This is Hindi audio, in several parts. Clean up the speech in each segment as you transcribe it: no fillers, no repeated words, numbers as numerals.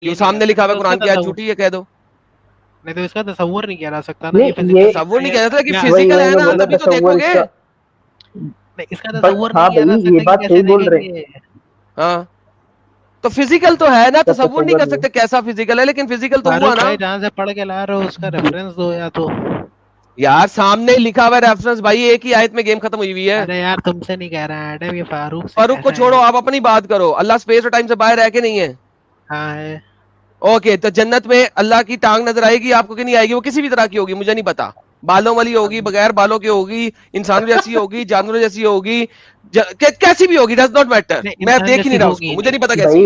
क्यों सामने लिखा हुआ कुरान की आयत झूठी है कह दो। नहीं तो इसका तसव्वुर नहीं किया जा सकता ना। ये तसव्वुर नहीं किया जा सकता कि फिजिकल है ना, तभी तो देखोगे। इसका तसव्वुर नहीं हाँ किया जा भाई, सकता ये बात सही बोल रहे। देखेंगे। हाँ तो फिजिकल तो है ना, तसव्वुर नहीं कर सकते कैसा फिजिकल है, लेकिन फिजिकल तो हुआ ना। जहाँ से पढ़ के ला रहे हो उसका रेफरेंस दो या तो। यार सामने लिखा हुआ रेफरेंस भाई, एक ही आयत में गेम खत्म हुई है। अरे यार तुमसे नहीं कह रहा है, ये फारूक को छोड़ो, आप अपनी बात करो। अल्लाह स्पेस और टाइम से बाहर है कि नहीं है? हाँ है। ओके, तो जन्नत में अल्लाह की टांग नजर आएगी आपको कि नहीं आएगी? वो किसी भी तरह की होगी, मुझे नहीं पता, बालों वाली होगी, बगैर बालों की होगी, इंसानों जैसी होगी, जानवरों जैसी होगी, कैसी भी होगी, डज नॉट मैटर। मैं देख ही नहीं रहा उसको, मुझे नहीं पता कैसी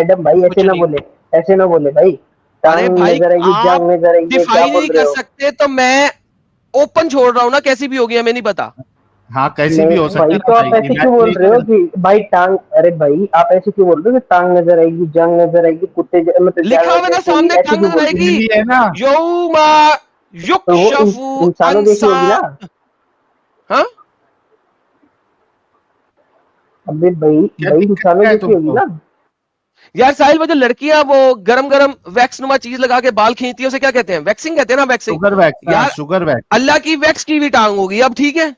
एडम भाई ऐसे ना बोले, ऐसे ना बोले भाई। अरे भाई आप डिफाइन नहीं कर सकते तो मैं ओपन छोड़ रहा हूँ ना, कैसी भी होगी हमें नहीं पता। हाँ कैसी भी हो सकती है। तो आप ऐसे क्यों बोल रहे हो कि भाई टांग, अरे भाई आप ऐसे क्यों बोल रहे हो कि टांग नजर आएगी, जंग नजर आएगी, कुत्ते मतलब लिखा हुआ ना सामने टांग नजर आएगी यौमा युक्शफु इंसानों जैसी होगी ना। हाँ अबे भाई इंसानों जैसी होगी ना यार। साहिल वो जो लड़कियां वो गरम गरम वैक्स नुमा चीज लगा के बाल खींचती है उसे क्या कहते हैं? वैक्सिंग कहते हैं ना? वैक्सिंग। शुगर वैक्स यार, शुगर वैक्स। अल्लाह की वैक्स की भी टांग होगी, अब ठीक है।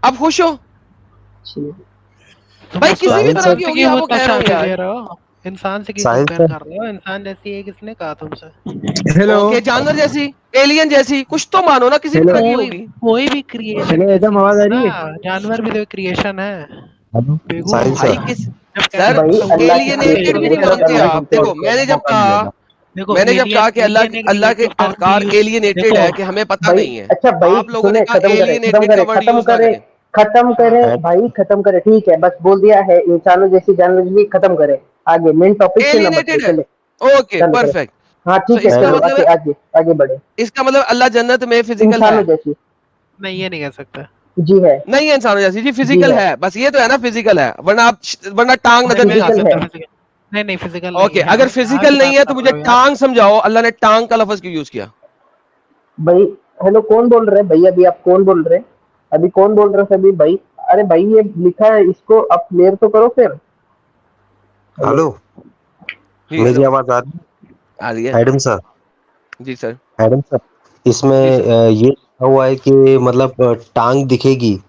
अब खुश हो भाई? किसी भी तरह की होगी, आपको कह रहा हूं यार। इंसान से क्यों कंपेयर कर रहे हो? इंसान जैसी है किसने कहा तुमसे? हेलो ओके, जानवर जैसी, एलियन जैसी, कुछ तो मानो ना, किसी तरह की होगी। कोई भी क्रिएशन। हेलो एकदम आवाज आ रही है? जानवर भी तो क्रिएशन है। भाई किस सर एलियनेटेड भी नहीं मानते आप? देखो मैंने जब कहा कि अल्लाह के अहकार एलियनेटेड है कि हमें पता नहीं है। अच्छा भाई आप लोगों ने कहा एलियनेटेड का वर्ड यूज ना करें। खत्म करें भाई, खत्म करें, ठीक है बस बोल दिया है इंसानों जैसी, जानवर जैसी, खत्म करें। आगे मेन टॉपिक से एलियनेटेड है। Okay perfect. हाँ ठीक है, मतलब आगे बढ़े। इसका मतलब अल्लाह जन्नत में फिजिकल है? इंसानों जैसी नहीं, ये नहीं कह सकता। जी है, नहीं है इंसानों जैसी जी, फिजिकल है बस, ये तो है ना फिजिकल है, वरना टांग नजर नहीं आ सकता। नहीं फिजिकल ओके अगर फिजिकल नहीं है तो मुझे टांग समझाओ, अल्लाह ने टांग का लफ्ज क्यों यूज किया? भाई हेलो कौन बोल रहे हैं भैया? अभी आप कौन बोल रहे हैं? अभी कौन बोल रहे हैं अभी भाई? अरे भाई ये लिखा है, इसको आप क्लियर तो करो फिर। हेलो मेरी आवाज आ रही है? Adam sir. जी सर। एडम सर, इसमें ये लिखा हुआ है कि मतलब टांग दिखेगी,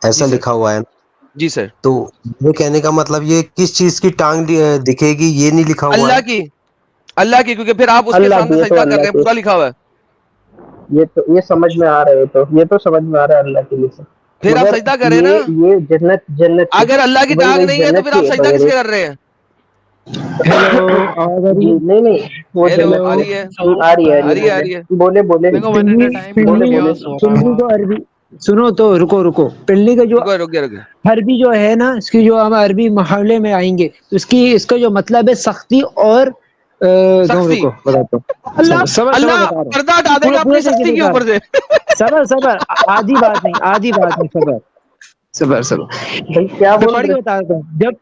ऐसा लिखा हुआ है। जी सर। तो ये कहने का मतलब ये किस चीज की टांग दिखेगी ये नहीं लिखा हुआ है? अल्लाह की, क्योंकि फिर आप उसके सामने सजदा कर रहे हैं, पूरा लिखा हुआ है। ये समझ में आ रहा है, तो ये तो समझ में आ रहा है अल्लाह के लिए। फिर आप सजदा करें ना। ये जन्नत अगर अल्लाह की टांग नहीं है तो फिर आप सजदा किसके कर रहे हैं? हेलो आवाज आ रही है? नहीं वो आ रही है। बोले को अरबी सुनो तो रुको। पिल्ली का जो अरबी जो है ना, इसकी जो हम अरबी मुहावले में आएंगे तो इसका जो मतलब है सख्ती और रुको बताता हूँ। अल्लाह पर्दा हटा देगा अपनी सख्ती के ऊपर से। सबर आधी बात नहीं, सबर क्या पढ़ के बताता हूँ। जब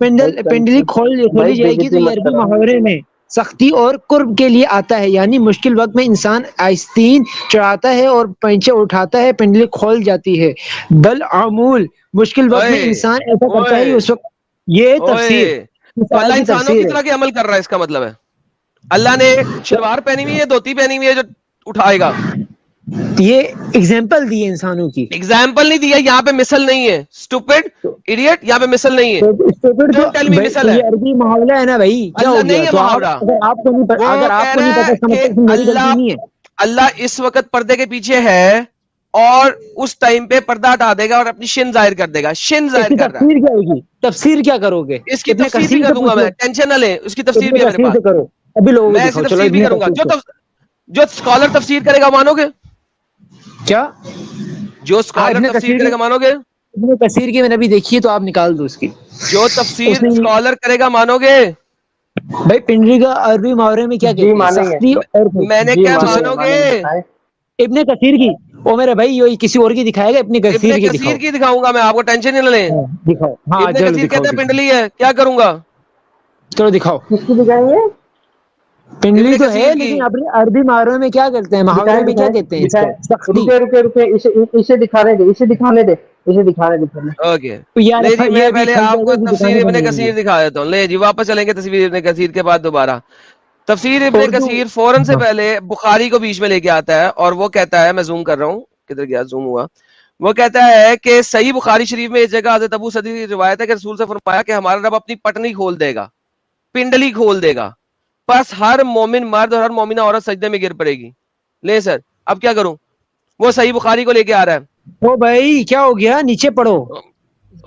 पिंडली खोली जाएगी तो ये अरबी मुहावरे में सख्ती और कुर्ब के लिए आता है, यानी मुश्किल वक्त में इंसान आस्तीन चढ़ाता है और पैंचे उठाता है, पिंडली खोल जाती है। बल आमूल मुश्किल वक्त में इंसान ऐसा करता है उस वक्त। ये तफसीर अल्लाह इंसानों की तरह के अमल कर रहा है, इसका मतलब है अल्लाह ने शलवार पहनी हुई है, धोती पहनी हुई है जो उठाएगा। ये एग्जाम्पल दी है इंसानों की। एग्जाम्पल नहीं दिया, यहाँ पे मिसल नहीं है। स्टूपिड इडियट, यहाँ पे मिसल नहीं है। मिसल है, अरबी मुहावरा है ना भाई, क्या हो गया? तो अगर आपको नहीं पता समझ अल्लाह इस वक्त पर्दे के पीछे है और उस टाइम पे पर्दा हटा देगा और अपनी शिन जाहिर कर देगा। शिन जाहिर कर रहा है। तफसीर क्या करोगे? इसकी तफसीर भी कर दूंगा मैं, टेंशन ना ले, उसकी तफसीर भी है मेरे पास। करो अभी लोगों मैं इसकी तफसीर भी करूंगा। जो स्कॉलर तफसीर करेगा मानोगे? क्या जो स्कॉलर तफसीर करेगा मानोगे? इब्ने कसीर की मैंने अभी देखी है, तो आप निकाल दो उसकी। जो तफसीर स्कॉलर करेगा मानोगे? भाई पिंडली का अरबी मुहावरे में क्या कहते हैं? सख्ती और मैंने क्या मानोगे? इब्ने कसीर की। ओ मेरे भाई ये किसी और की दिखाएगा? इब्ने कसीर की दिखाऊंगा मैं आपको, टेंशन नहीं ले। दिखाओ। हाँ इब्ने कसीर कहते हैं पिंडली है, क्या करूंगा? चलो दिखाओ। किसकी दिखाएंगे? पिंडली तो है, लेकिन अपने अरबी मुहावरे में क्या करते हैं? मुहावरे में क्या कहते हैं? रुके इसे दिखाने दे, इसे दिखाने दिखाने ओके यार ले जी, ये मैं भी पहले खल आपको जाएगा, भी तफसीर दिखाने इब्ने बनेगी। कसीर दिखा देता हूँ। ले जी, वापस चलेंगे तफसीर इब्ने कसीर के बाद दोबारा। तफसीर इब्ने उर्दू- कसीर फौरन से हाँ। पहले बुखारी को बीच में लेके आता है और वो कहता है, मैं जूम कर रहा हूँ, किधर गया, जूम हुआ। वो कहता है कि सही बुखारी शरीफ में इस जगह हज़रत अबू सदी की रिवायत है कि रसूल से फरमाया कि हमारा रब अपनी पटनी खोल देगा, पिंडली खोल देगा, बस हर मोमिन मर्द और हर मोमिना औरत सजदे में गिर पड़ेगी। ले सर, अब क्या करूं? वो सही बुखारी को लेके आ रहा है। ओ भाई क्या हो गया, नीचे पढ़ो।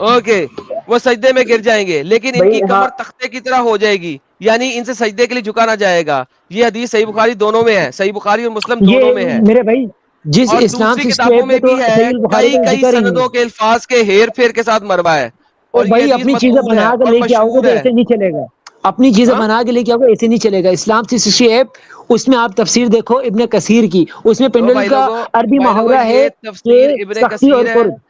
ओके, वो सजदे में गिर जाएंगे लेकिन भाई, इनकी हाँ। कमर तख्ते की तरह हो जाएगी, यानी इनसे सजदे के लिए झुका ना जाएगा। ये हदीस सही बुखारी दोनों में है, सही बुखारी और मुस्लिम ये दोनों में है, मेरे भाई जिस और इस्लाम दूसरी से किताबों में भी है। सही बुखारी कई का कई जिक्र ही नहीं सनदों के अल्फाज के हेर फेर के साथ मरवा है, ओ और ये भाई हदीस अपनी चीजें मतबूल है बना के और लेके आओगे मशहूर तो है। ऐसे नहीं चलेगा। अपनी चीजें हाँ? बना के लेके आओगे ऐसे नहीं चलेगा। इस्लाम से ऐप उसमें आप तफसीर देखो इब्ने कसीर की, उसमें तो पिंडल भाई का लोगों, अरबी भाई लोगों, मुहावरा है ये तफसीर कि इब्ने सख्ती और कसीर है, कुर्ब।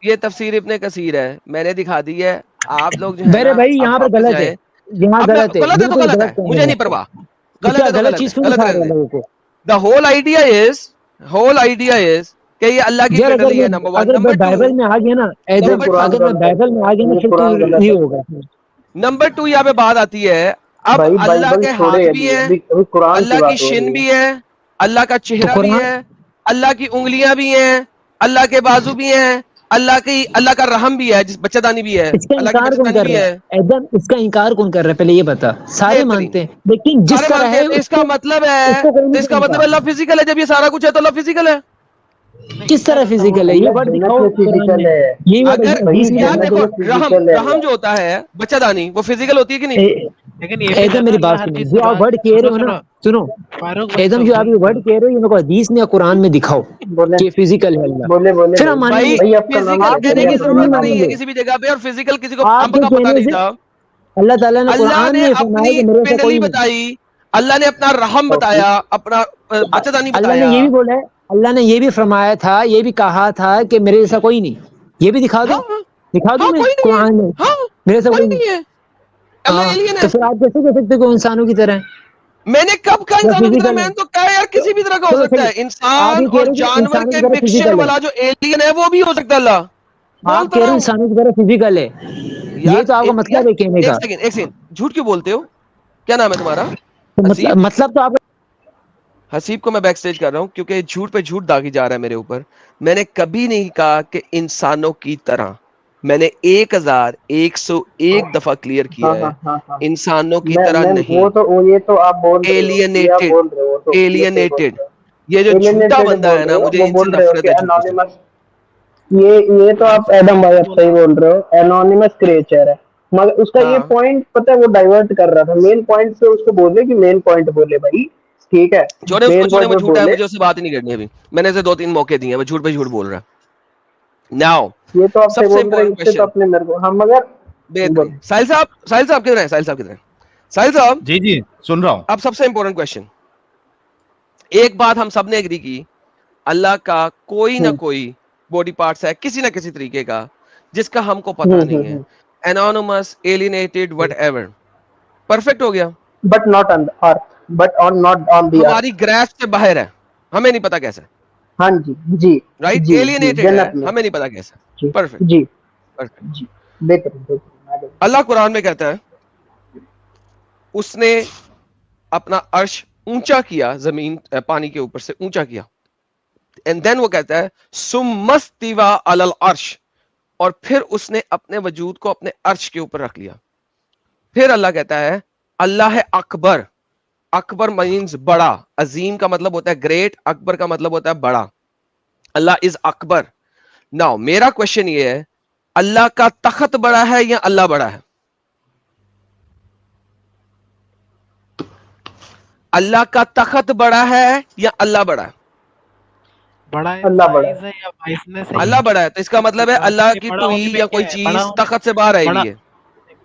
ये तफसीर इब्ने कसीर है, मैंने दिखा दी है। आप लोग जो है मेरे ना, भाई अब यहाँ पर वापस गलत है, जाए। यहाँ अब मैं गलत है, गलत है तो बिल्कुल गलत है, गलत मुझे नहीं परवाह, तो गलत क्या है तो गलत गलत चीज है, क्यों गलत दिखा रहे रहने हैं दे। लोगों को? द होल आइडिया इज कि ये अल्लाह की यार पिंडली है, नंबर वन। अगर मैं नंबर बाइबल टू, में आ गया ना एकदम, नंबर कुरान अगर मैं गलत है, बाइबल में आ गया ना ये फिर तो कुरान गलत नहीं है। होगा। नंबर टू यहाँ पे बात आती है। अब भाई अल्लाह बाइबल के छोड़े, हाथ भी अभी हैं, अभी अभी कुरान की अल्लाह की बात हो रही शिन है। भी है, अल्लाह का तो चेहरा भी कुरान है, अल्लाह की उंगलियां भी हैं, अल्लाह के बाजू भी हैं, अल्लाह का रहम भी है, जिस बच्चेदानी भी है, इसका अल्लाह की इनकार कौन बच्चेदानी कर भी रहा है। है? एकदम इसका इनकार कौन कर रहा है पहले ये बता। सारे बेहतरीन, मानते हैं लेकिन जिस सारे तरह मानते है हैं। तो इसका मतलब है, उसको कोई तो नहीं इसका मतलब जानता। अल्लाह फिजिकल है। जब ये सारा कुछ है तो अल्लाह फिजिकल है। किस तरह फिजिकल है ये अल्लाह वर्ड जन्नत दिखाओ में कुरान में। फिजिकल है। यही वर्ड अगर भाई हदीस में यार जन्नत देखो, दिखाओ। में रहम फिजिकल है रहम अल्लाह। जो होता है, बच्चेदानी, वो फिजिकल होती है कि नहीं? लेकिन ये भी एकदम है ना, मेरी बात अल्लाह हर सुनो, चीज जो आप कुरान, वर्ड कह रहे सुनो हो ना, सुनो सुनो फारूक भाई, एकदम जो आप ये वर्ड कह रहे हो ये मेरे को हदीस में या कुरान में दिखाओ बोले कि फिजिकल है अल्लाह, बोले बोले फिर भाई। हम भाई मानेंगे। भाई आपका नाम फिजिकल क्या आप जो है? कहने भाई की कहने से अपना नहीं जरूरत नाम नहीं है मानेंगे। किसी भी जगह पे, और फिजिकल किसी को आप अंब जो का पता कहने नहीं से था। अल्लाह ताला ने अल्लाह कुरान ने में फरमाया अपनी कि मेरे से पिंडली कोई नहीं। बताई, अल्लाह ने अपना रहम ओके। बताया, अपना बच्चेदानी अल्लाह ने बताया। ये भी बोला है, अल्लाह ने ये भी फरमाया था, ये भी कहा था कि मेरे जैसा कोई नहीं। ये भी दिखा दो, हाँ, दिखा दो हाँ, मैं कोई नहीं है। कुरान में हाँ, मेरे जैसा कोई कोई नहीं। नहीं है। अल्लाह हाँ एलियन तो है। फिर आप कैसे कह सकते हो कि इंसानों की तरह है? मैंने कब कहा वो इंसानों की तरह? फिजिकल है मैंने तो कहा यार किसी भी तरह का हो चलो सकता सही। है। आप इंसान ये कह और रहे हो कि जानवर इंसानों के की तरह मिक्सचर फिजिकल है, वाला जो एलियन है वो भी हो सकता है। अल्लाह आप बोल तो कह रहे रहा हो हूँ इंसानों की तरह फिजिकल है, ये यार। तो आपका यार मतलब है कहने का। एक सेकंड, झूठ क्यों बोलते हो? क्या नाम है तुम्हारा? तो हसीब। मतलब तो आप हसीब को मैं बैक स्टेज कर रहा हूँ क्योंकि झूठ पे झूठ दागी जा रहा है मेरे ऊपर। मैंने कभी नहीं कहा कि इंसानों की तरह। मैंने 1101 दफा क्लियर किया हाँ हाँ है, हाँ हाँ। इंसानों की तरह मैं नहीं। ये तो आप बोल रहे हो, ये आप एलियनेटेड, बोल रहे हो, तो ये सही बोल एलियनेटेड। रहे हो। ये जो झूठा एलियनेटेड बंदा बोल है रहे ना, हो, मुझे वो इनसे बोल रहे हो नफरत कि है झूठों से। एनोनिमस। ये तो आप एडम भाई आप सही बोल रहे हो, एनोनिमस क्रिएचर है। मगर उसका ये हाँ, पॉइंट पता है, वो डाइवर्ट कर रहा था मेन पॉइंट से। उसको बोले कि मेन पॉइंट बोले भाई, ठीक है, छोड़े उसको, मेन छोड़े, पॉइंट वो में झूठा है, बोले। मुझे उससे बात ही नहीं करनी अभी। मैंने इसे 2-3 मौके दिए हैं, वो झूठ पे झूठ बोल रहा है। नाउ ये तो आप सही सबसे बोल रहे हैं, इंपॉर्टेंट इससे तो क्वेश्चन। अपने मेरे को हाँ मगर बेहतरीन। बोलो। साहिल साहब किधर हैं? साहिल साहब किधर हैं? साहिल साहब, जी जी सुन रहा हूँ। अब सबसे इंपॉर्टेंट क्वेश्चन। एक बात हम सब ने एग्री की, अल्लाह का कोई ना कोई बॉडी पार्ट्स है किसी ना किसी तरीके का जिसका हमको पता नहीं है। Anonymous, alienated, whatever. परफेक्ट हो गया। But not on the earth, but on not on the earth. हमारी ग्रैस्प से बाहर है, हमें नहीं पता कैसे। हाँ जी जी राइट, जी जी, एलियनेटेड है, जन्नत में। हमें नहीं पता कैसे। जी परफेक्ट, जी परफेक्ट। जी, बेहतरीन बेहतरीन, आगे। अल्लाह कुरान में कहता है उसने अपना अर्श ऊंचा किया, जमीन पानी के ऊपर से ऊंचा किया। एंड देन वो कहता है सुम्मस्तिवा अलल अर्श, और फिर उसने अपने वजूद को अपने अर्श के ऊपर रख लिया। फिर अल्लाह कहता है अल्लाह है अकबर। अकबर मीन्स बड़ा, अजीम का मतलब होता है ग्रेट, अकबर का मतलब होता है बड़ा। अल्लाह इज अकबर। नाउ मेरा क्वेश्चन ये है, अल्लाह का तख्त बड़ा है या अल्लाह बड़ा है? अल्लाह का तख्त बड़ा है या अल्लाह बड़ा है? बड़ा है, अल्लाह बड़ा साइज है या वाइसनेस है? अल्लाह बड़ा है, तो इसका मतलब है अल्लाह की बड़ा होने टुई में या क्या कोई है? चीज तख्त से बाहर आई हुई है।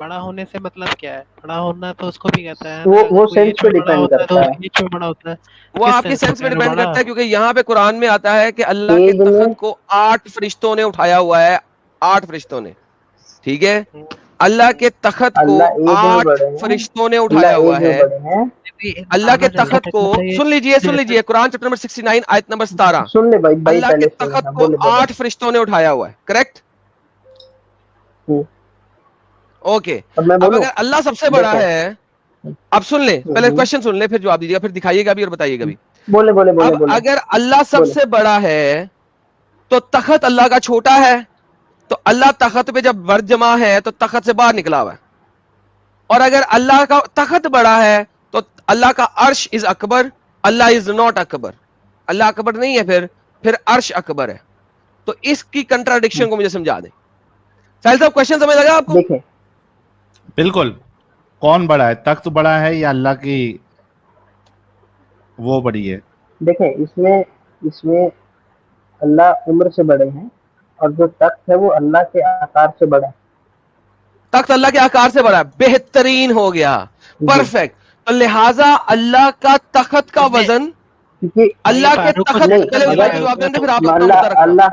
बड़ा होने से मतलब क्या है? बड़ा होना तो उसको भी कहता है वो ना, अगर कोई सेंस एज पे में बड़ा डिपेंड होता है तो करता है। एज में बड़ा होता है। वो किस आपके सेंस सेंस में पे कह रहे हो डिपेंड बड़ा? करता है, क्योंकि यहाँ पे कुरान में आता है कि अल्लाह के एज में तख्त को 8 फरिश्तों ने उठाया हुआ है, 8 फरिश्तों ने। ठीक है, अल्लाह के तख्त को अल्लाह एज में 8 बड़े हैं, फरिश्तों ने अल्लाह उठाया हुआ एज में है। बड़े हैं। अल्लाह के इंसानों जैसा तख्त को मतलब सुन लीजिए, कुरान चैप्टर नंबर 69 आयत नंबर 17। सुन ले भाई अल्लाह पहले के सुन, तख्त हाँ, को बोले बोले। 8 फरिश्तों ने उठाया हुआ है, करेक्ट? ओके, अब मैं अब बोलूं? अगर अल्लाह सबसे बड़ा देखो। है, अब सुन ले, पहले क्वेश्चन सुन ले फिर जवाब दीजिएगा, फिर दिखाइएगा भी और बताइएगा भी। बोले बोले बोले अब बोले अगर अल्लाह सबसे बड़ा है तो तखत अल्लाह का छोटा है, तो अल्लाह तखत पे जब वर्द जमा है तो तखत से बाहर निकला हुआ है। और अगर अल्लाह का तखत बड़ा है तो अल्लाह का अर्श इज अकबर, अल्लाह इज नॉट अकबर, अल्लाह अकबर नहीं है, फिर अर्श अकबर है। तो इसकी कंट्राडिक्शन को मुझे समझा दें। साहिल साहब क्वेश्चन समझ लगा आपको? देखें, बिल्कुल। कौन बड़ा है, तख्त बड़ा है या अल्लाह की वो बड़ी है? देखें, इसमें अल्लाह उम्र से बड़े हैं और जो तख्त है वो अल्लाह के आकार से बड़ा है। तख्त अल्लाह के आकार से बड़ा है, बेहतरीन हो गया, परफेक्ट। तो लिहाजा अल्लाह का तख्त का वजन क्योंकि अल्लाह के फारूक को तख्त, नहीं, पहले उस बात का अगर जवाब देंगे फिर आप अपना अल्लाह मुद्दा रखना। अल्लाह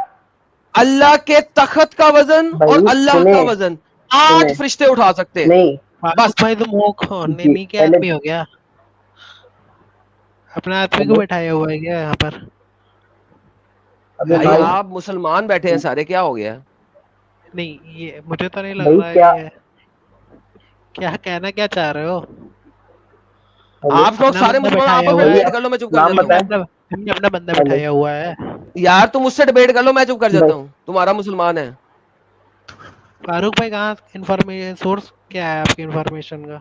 अल्लाह के तख्त का वजन भाई और अल्लाह सुने, का वजन 8 सुने, फरिश्ते उठा सकते हैं। नहीं फारूक भाई तुम वो जी, नेनी के पहले आदमी हो गया, अपना आदमी को बैठाया हुआ है क्या यहाँ पर? अबे भाई भाई आप मुसलमान बैठे हैं सारे, क्या हो गया? नहीं, ये मुझे तो नहीं लग भाई रहा क्या है ये क्या कहना क्या चाह रहे हो? आप लोग अपना सारे बंदा मुसलमान, आप बैठाया अपना हुआ डिबेट है, कर लो, मैं चुप कर नाम जाता हूँ। बताएं। हमने अपना बंदा बैठाया हुआ है। यार तुम मुझसे डिबेट कर लो, मैं चुप कर जाता हूँ, तुम्हारा मुसलमान है। फारूक भाई कहाँ इंफॉर्मेशन सोर्स क्या है आपकी इंफॉर्मेशन का?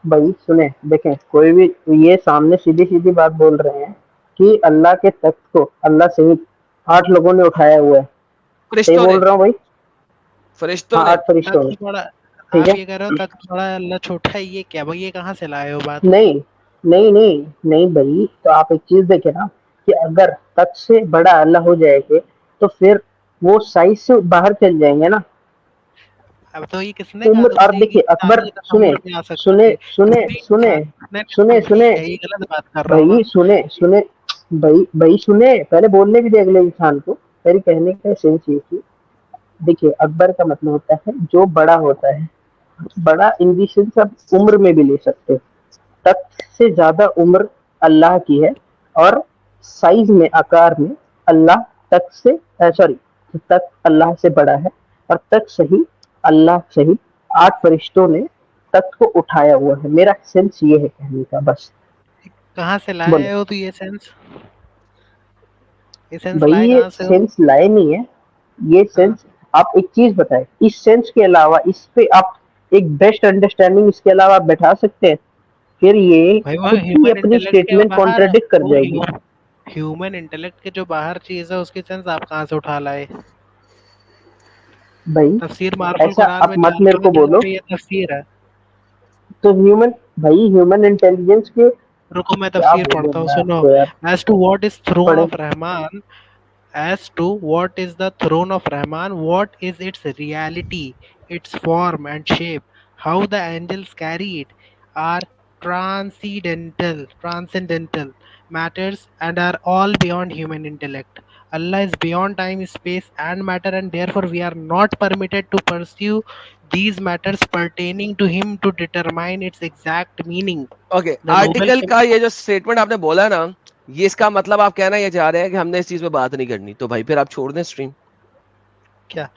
भाई सुने, देखें, कोई भी ये सामने सीधी सीधी बात बोल रहे हैं कि अल्लाह के तख्त को अल्लाह सहित 8 लोगों ने उठाया हुआ है। सही फरिश्तों बोल ने, रहा हूँ भाई? फरिश्तों हाँ, ने। 8 फरिश्तों ने। तख्त बड़ा, ठीक आप है? ये कह रहे हो तख्त बड़ा है अल्लाह छोटा है, ये क्या भाई, ये कहाँ से लाए हो बात? नहीं नहीं नहीं नहीं भाई, तो आप एक चीज देखें ना कि अगर तख्त से बड़ा अल्लाह हो जाएंगे तो फिर वो साइज से बाहर चल जाएंगे ना। अब तो ये किसने कहा उम्र, और तुमसे कि देखिए अकबर, ताकत सुने उम्र में आ सकता सुने है? सुने तुम भी सुने इंसान सुने सुने है, ये गलत बात कर रहा हूँ भाई, ना? सुने सुने भाई भाई सुने, पहले बोलने भी दे अगले इंसान को। मेरी कहने का सेंस ये थी, देखिए अकबर का मतलब होता है जो बड़ा होता है, बड़ा इन दी सेंस आप उम्र में भी ले सकते हो। तख्त से ज्यादा उम्र अल्लाह की है और साइज में, आकार में अल्लाह तख्त से, सॉरी, तख्त अल्लाह से बड़ा है और तख्त सही अल्लाह सही 8 फरिश्तों ने तख्त को उठाया हुआ है। मेरा सेंस ये है कहने का, बस। कहाँ से लाए बोलो हो तो ये सेंस भाई, लाए ये कहाँ से हो? सेंस लाए नहीं है, ये सेंस आप एक चीज बताएं, इस सेंस के अलावा इस पे आप एक बेस्ट अंडरस्टैंडिंग इसके अलावा आप बैठा सकते हैं? फिर ये भाई वो खुद ही ह्यूमन अपनी इंटेलेक्ट के स्टेटमेंट बाहर है, कॉन्ट्रडिक्ट कर वो जाएगी। ह्यूमन इंटेलेक्ट के जो बाहर चीज है उसकी सेंस आप कहाँ से उठा लाए? भाई तफसीर मारुफुल ऐसा कुरान आप में मत जाके मेरे भी को देखो बोलो। तो ये तफसीर है। तो ह्यूमन इंटेलिजेंस के रुको मैं क्या तफसीर बोलूं पढ़ता हूँ, मैं सुनो। आपको यार? As to what is throne पढ़े। of Rahman, as to what is the throne of Rahman, what is its reality, its form and shape, how the angels carry it, are transcendental matters and are all beyond human intellect. Allah is beyond time, space, and matter, and therefore we are not permitted to pursue these matters pertaining to Him to determine its exact meaning. Okay, The noble article का ये जो स्टेटमेंट आपने बोला है ना, ये इसका मतलब आप कहना ये चाह रहे हैं कि हमने इस चीज पे बात नहीं करनी, तो भाई फिर आप छोड़ दें स्ट्रीम। क्या?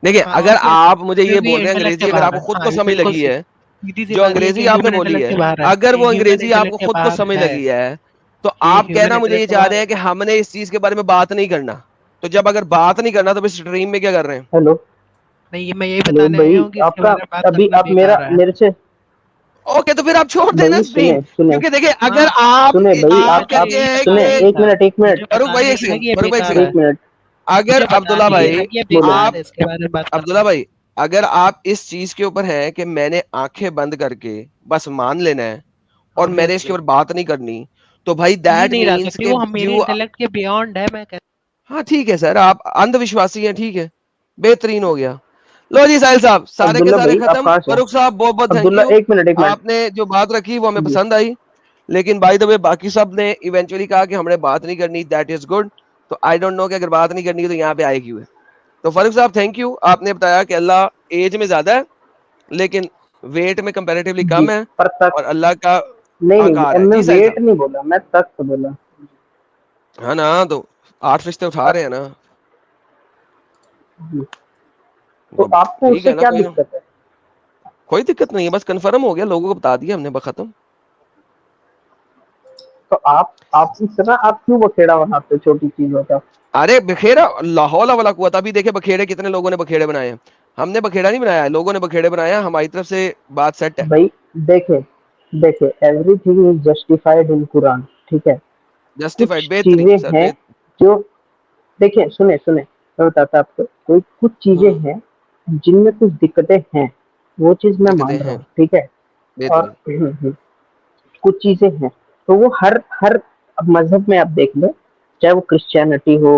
देखिए हाँ, अगर और क्या? आप मुझे फिर ये भी बोल रहे हैं इंटेलेक्ट अंग्रेजी, के अगर बाहर आपको है। खुद हाँ, को ये समझ बिल्कुल लगी है, सीधी-सी जो बात है कि अंग्रेजी ये आपने ह्यूमन बोली इंटेलेक्ट है, के बाहर है। अगर ये वो ह्यूमन अंग्रेजी आपको इंटेलेक्ट के खुद को बाहर समझ है। लगी है, तो ये आप ह्यूमन कहना मुझे ये इंटेलेक्ट के चाह बाहर रहे हैं कि हमने इस चीज के बारे में बात नहीं करना। तो जब अगर बात नहीं करना तो फिर स्ट्रीम में क्या कर रहे हैं? हेलो नहीं, ये मैं यही हेलो बताने भाई, आया हूँ कि इसके आपका बारे में बात अभी करना आप बेकार है। मेरे से ओके, तो फिर आप छोड़ देना भाई स्ट्रीम, सुने सुने क्योंकि देखिए हाँ, अगर आप सुने भाई, मुझे आप तो आप कहते यही हैं सुने, बताना ही कि एक था। मिनट एक मुझे मिनट फरूक भाई बताना एक ही था सेकंड, कि ये फरूक भाई एक बेकार है। एक सेकंड, मिनट अगर मुझे अब्दुल्ला बताना ही भाई था कि ये बोलो। बेकार आप है इसके बारे में बात अब्दुल्ला करना। भाई अगर आप इस चीज के ऊपर हैं कि मैंने आंखें बंद करके बस मान लेना है और मैंने इसके ऑब्वियसली ऊपर बात नहीं करनी, तो भाई जी दैट नहीं रह मींस सकती, कि वो हम मेरे यू, इंटेलेक्ट के बियॉन्ड है। मैं हाँ ठीक है सर, आप अंधविश्वासी हैं, ठीक है, बेहतरीन हो गया। लो जी साहिल साहब, सारे के अब्दुल्ला सारे भाई आप खत्म। कहाँ से? फरूक साहब बहुत बहुत थैंक अब्दुल्ला यू, एक मिनट आपने जो बात रखी वो हमें जी। पसंद आई, लेकिन बाय द वे बाकी सब ने इवेंचुअली कहा कि हमने बात नहीं करनी, दैट इज गुड। तो आई डोंट नो कि अगर बात नहीं करनी है तो यहाँ पे आए क्यों है। तो फरूक साहब थैंक यू, आपने बताया कि अल्लाह एज में ज्यादा है लेकिन वेट में कंपैरेटिवली जी कम है पर तक और अल्लाह का नहीं, आकार है। मैं जी साहिल वेट साहब, नहीं बोला, मैं तख्त बोला। हाँ ना, तो 8 फरिश्ते उठा रहे हैं ना। जी। तो आपको ठीक है उससे ना, क्या कोई ना, दिक्कत है? कोई दिक्कत नहीं है, बस कंफर्म हो गया, लोगों को बता दिया हमने, बस खत्म। तो आप इतना आप क्यों बखेड़ा बनाते हो छोटी चीजों का? अरे बखेड़ा, लाहौल वाला कुआ था। अभी देखे बखेड़े कितने लोगों ने बखेड़े बनाए हैं, हमने बखेड़ा नहीं बनाया है, लोगों ने बखेड़े बनाया, हमारी तरफ से बात सेट है। भाई देखे देखे everything is justified in Quran, ठीक है? जस्टिफाइड, कुछ बेहतरीन चीजें सर, हैं जो, देखिए सुने सुने, मैं बताता आपको, कोई कुछ चीजें हैं जिनमें कुछ दिक्कतें हैं, वो चीज मैं दिक्कतें मान रहा हैं, हूँ, ठीक है? और बेहतरीन। कुछ चीजें हैं, तो वो हर हर अब मजहब में आप देख लो, चाहे वो क्रिश्चियनिटी हो,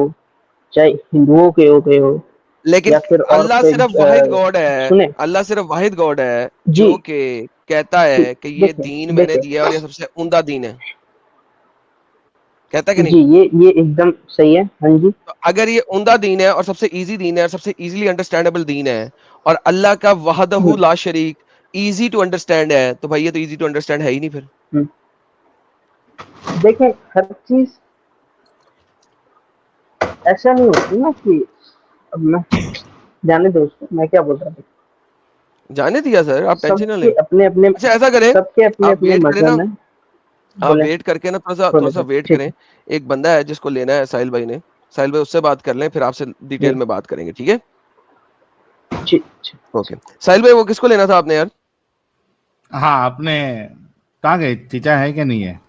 चाहे हिंदुओं के हो गए हो, लेकिन या फिर और अल्लाह कोई सिर्फ वाहिद गॉड है, सुने अल्लाह सिर्फ वाहिद गॉड है जी, जो कि कहता है कि ये देखे दीन मैंने देखे दिया है और ये सबसे उम्दा दीन है, कहता है कि जी, नहीं? ये एकदम सही है, हाँ जी। तो अगर ये उम्दा दीन है और सबसे इजी दीन है और सबसे इजीली अंडरस्टैंडेबल दीन है, और अल्लाह का वहदहू ला शरीक इजी टू अंडरस्टैंड है, तो भाई ये तो इजी टू अंडरस्टैंड है ही नहीं फिर। देखें हर चीज ऐसा नहीं होती ना कि, अब मैं जाने दो उसको, मैं क्या बोल रहा हूँ, जाने दिया सर, आप टेंशन ना सबके लें। अपने अपने अच्छा ऐसा करें, सबके अपने आप अपने वेट करें ना, मजहब है। आप बोले वेट करके ना थोड़ा बोले सा सर, वेट ठीक करें। एक बंदा है जिसको लेना है साहिल भाई ने, साहिल भाई उससे बात कर लें, फिर आपसे डिटेल में बात करेंगे, ठीक है? ठीक ठीक। ओके साहिल भाई, वो किसको लेना था आपने यार? हाँ आपने कहाँ गए, चीचा है कि नहीं है?